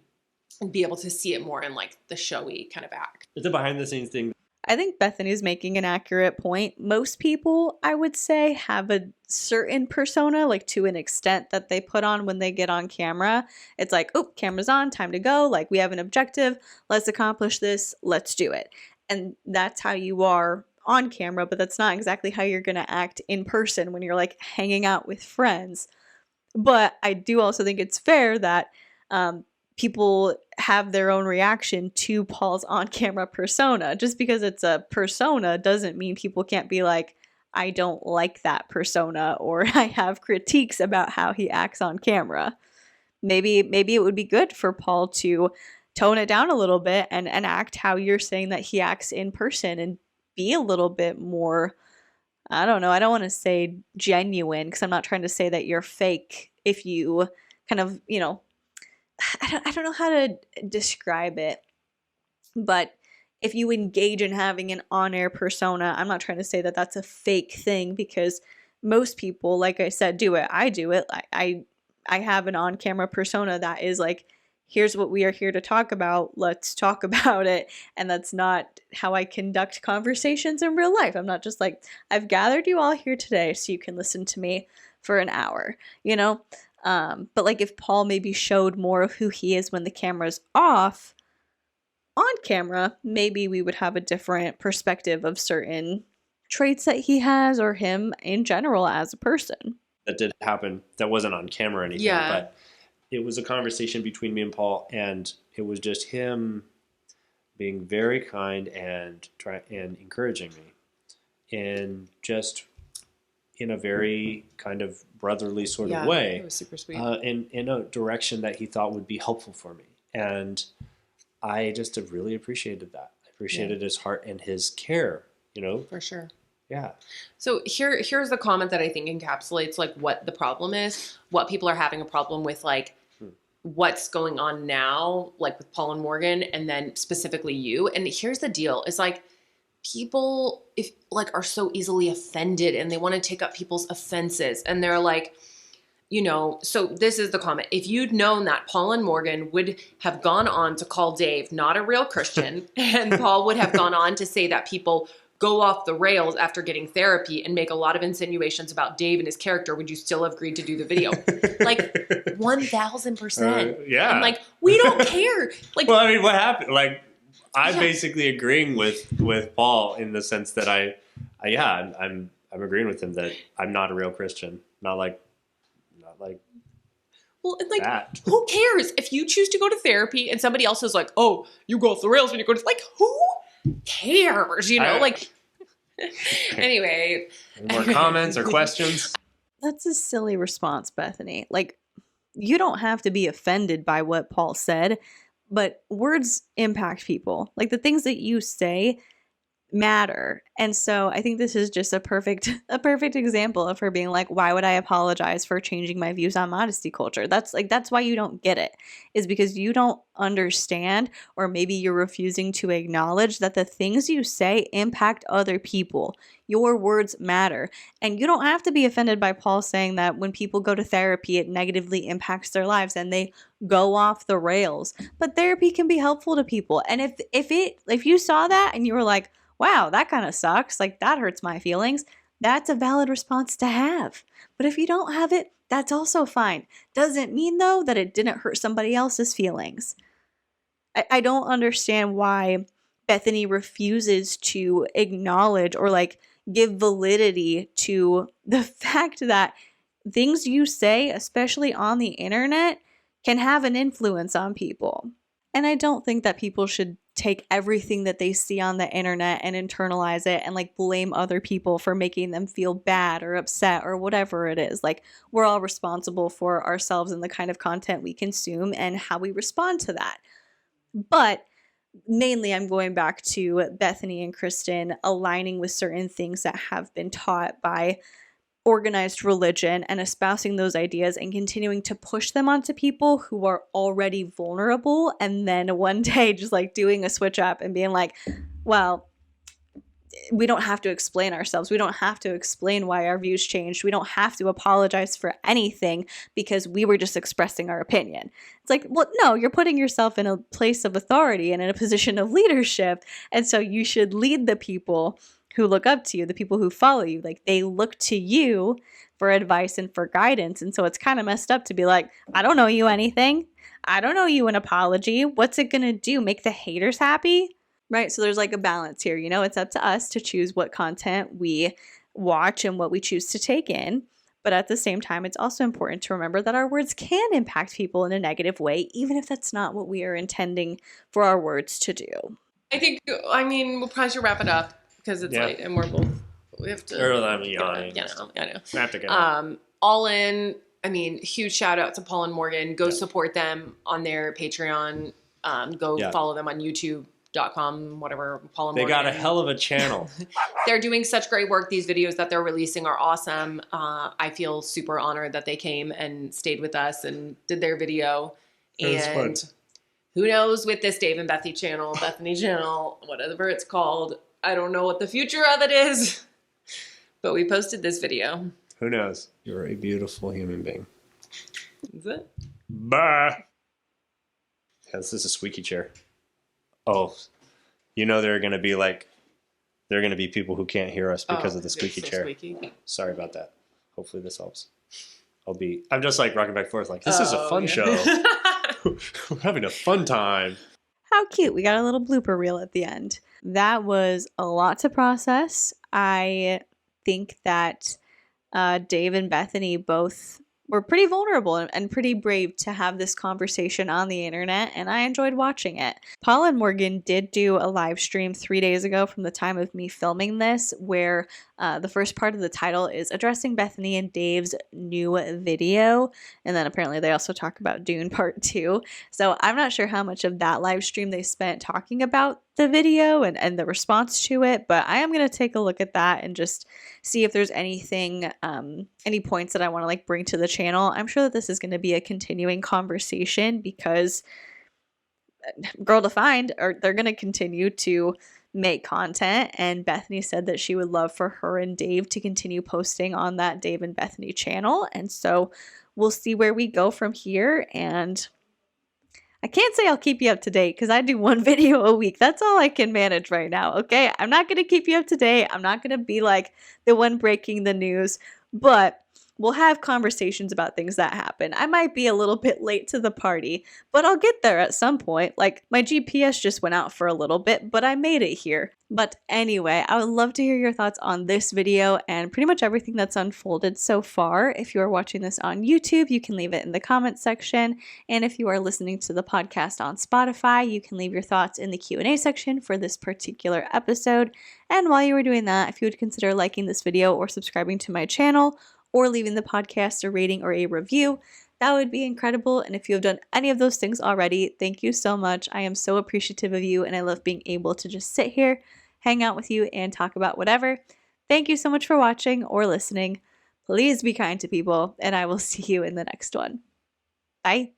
be able to see it more in the showy kind of act. It's a behind the scenes thing. I think Bethany's making an accurate point. Most people, I would say, have a certain persona, to an extent that they put on when they get on camera. It's oh, camera's on, time to go. We have an objective. Let's accomplish this. Let's do it. And that's how you are on camera, but that's not exactly how you're going to act in person when you're hanging out with friends. But I do also think it's fair that people have their own reaction to Paul's on-camera persona. Just because it's a persona doesn't mean people can't be I don't like that persona, or I have critiques about how he acts on camera. Maybe it would be good for Paul to tone it down a little bit and act how you're saying that he acts in person, and be a little bit more, I don't know, I don't want to say genuine, because I'm not trying to say that you're fake if you kind of, I don't know how to describe it, but if you engage in having an on-air persona, I'm not trying to say that that's a fake thing, because most people, like I said, do it. I do it. I have an on-camera persona that is here's what we are here to talk about. Let's talk about it. And that's not how I conduct conversations in real life. I'm not just I've gathered you all here today so you can listen to me for an hour, But if Paul maybe showed more of who he is when the camera's off, on camera, maybe we would have a different perspective of certain traits that he has, or him in general as a person. that did happen that wasn't on camera or anything, Yeah. but it was a conversation between me and Paul, and it was just him being very kind and encouraging me, and just in a very kind of brotherly sort of way, It was super sweet. in a direction that he thought would be helpful for me. And I just have really appreciated that. I appreciated his heart and his care, For sure. Yeah. So here's the comment that I think encapsulates like what the problem is, what people are having a problem with, like what's going on now, like with Paul and Morgan, and then specifically you. And here's the deal: is like people are so easily offended, and they want to take up people's offenses, and they're like, so this is the comment. If you'd known that Paul and Morgan would have gone on to call Dave not a real Christian, and Paul would have gone on to say that people go off the rails after getting therapy and make a lot of insinuations about Dave and his character, would you still have agreed to do the video? Like 1000%. Yeah. And like, we don't care. Like, Well, I mean, what happened? Like, I'm basically agreeing with Paul in the sense that I'm agreeing with him that I'm not a real Christian. Not like well, and like, that. who cares if you choose to go to therapy and somebody else is like, oh, you go off the rails when you go to, like, who cares? Like, anyway. Any more comments or questions? That's a silly response, Bethany. Like, you don't have to be offended by what Paul said, but words impact people. Like, the things that you say matter. And so I think this is just a perfect example of her being like, why would I apologize for changing my views on modesty culture? That's why you don't get it, is because you don't understand, or maybe you're refusing to acknowledge that the things you say impact other people. Your words matter. And you don't have to be offended by Paul saying that when people go to therapy, it negatively impacts their lives and they go off the rails. But therapy can be helpful to people. And if you saw that and you were like, wow, that kind of sucks, like that hurts my feelings, that's a valid response to have. But if you don't have it, that's also fine. Doesn't mean, though, that it didn't hurt somebody else's feelings. I don't understand why Bethany refuses to acknowledge or like give validity to the fact that things you say, especially on the internet, can have an influence on people. And I don't think that people should take everything that they see on the internet and internalize it and like blame other people for making them feel bad or upset or whatever it is. Like, we're all responsible for ourselves and the kind of content we consume and how we respond to that. But mainly I'm going back to Bethany and Kristen aligning with certain things that have been taught by organized religion and espousing those ideas and continuing to push them onto people who are already vulnerable, and then one day just like doing a switch up and being like, well, we don't have to explain ourselves. We don't have to explain why our views changed. We don't have to apologize for anything because we were just expressing our opinion. It's like, well, no, you're putting yourself in a place of authority and in a position of leadership. And so you should lead the people who look up to you, the people who follow you. Like, they look to you for advice and for guidance. And so it's kind of messed up to be like, I don't know you anything. I don't know you an apology. What's it going to do? Make the haters happy? Right? So there's like a balance here. It's up to us to choose what content we watch and what we choose to take in. But at the same time, it's also important to remember that our words can impact people in a negative way, even if that's not what we are intending for our words to do. I mean, we'll probably should wrap it up because it's late and we have to. Early, I'm yawning. I know. I have to go. All in. I mean, huge shout out to Paul and Morgan. Go support them on their Patreon. Go follow them on YouTube.com, whatever. Paul and Morgan. They got a hell of a channel. They're doing such great work. These videos that they're releasing are awesome. I feel super honored that they came and stayed with us and did their video. And who knows with this Dave and Bethany channel, whatever it's called. I don't know what the future of it is, but we posted this video. Who knows? You're a beautiful human being. Is it? Bye. Yeah, this is a squeaky chair. Oh, there are going to be people who can't hear us because of the squeaky chair. Squeaky. Sorry about that. Hopefully this helps. I'm just like rocking back and forth like, this is a fun show. We're having a fun time. How cute. We got a little blooper reel at the end. That was a lot to process. I think that Dave and Bethany both were pretty vulnerable and pretty brave to have this conversation on the internet, and I enjoyed watching it. Paul and Morgan did do a live stream 3 days ago from the time of me filming this, where the first part of the title is addressing Bethany and Dave's new video, and then apparently they also talk about Dune Part 2. So I'm not sure how much of that live stream they spent talking about the video and the response to it, but I am going to take a look at that and just see if there's anything, any points that I want to like bring to the channel. I'm sure that this is going to be a continuing conversation because Girl Defined, or they're going to continue to make content, and Bethany said that she would love for her and Dave to continue posting on that Dave and Bethany channel, and so we'll see where we go from here. And I can't say I'll keep you up to date because I do one video a week. That's all I can manage right now, okay? I'm not going to keep you up to date. I'm not going to be like the one breaking the news, but we'll have conversations about things that happen. I might be a little bit late to the party, but I'll get there at some point. Like, my GPS just went out for a little bit, but I made it here. But anyway, I would love to hear your thoughts on this video and pretty much everything that's unfolded so far. If you are watching this on YouTube, you can leave it in the comments section. And if you are listening to the podcast on Spotify, you can leave your thoughts in the Q&A section for this particular episode. And while you are doing that, if you would consider liking this video or subscribing to my channel, or leaving the podcast a rating or a review, that would be incredible. And if you have done any of those things already, thank you so much. I am so appreciative of you, and I love being able to just sit here, hang out with you, and talk about whatever. Thank you so much for watching or listening. Please be kind to people, and I will see you in the next one. Bye.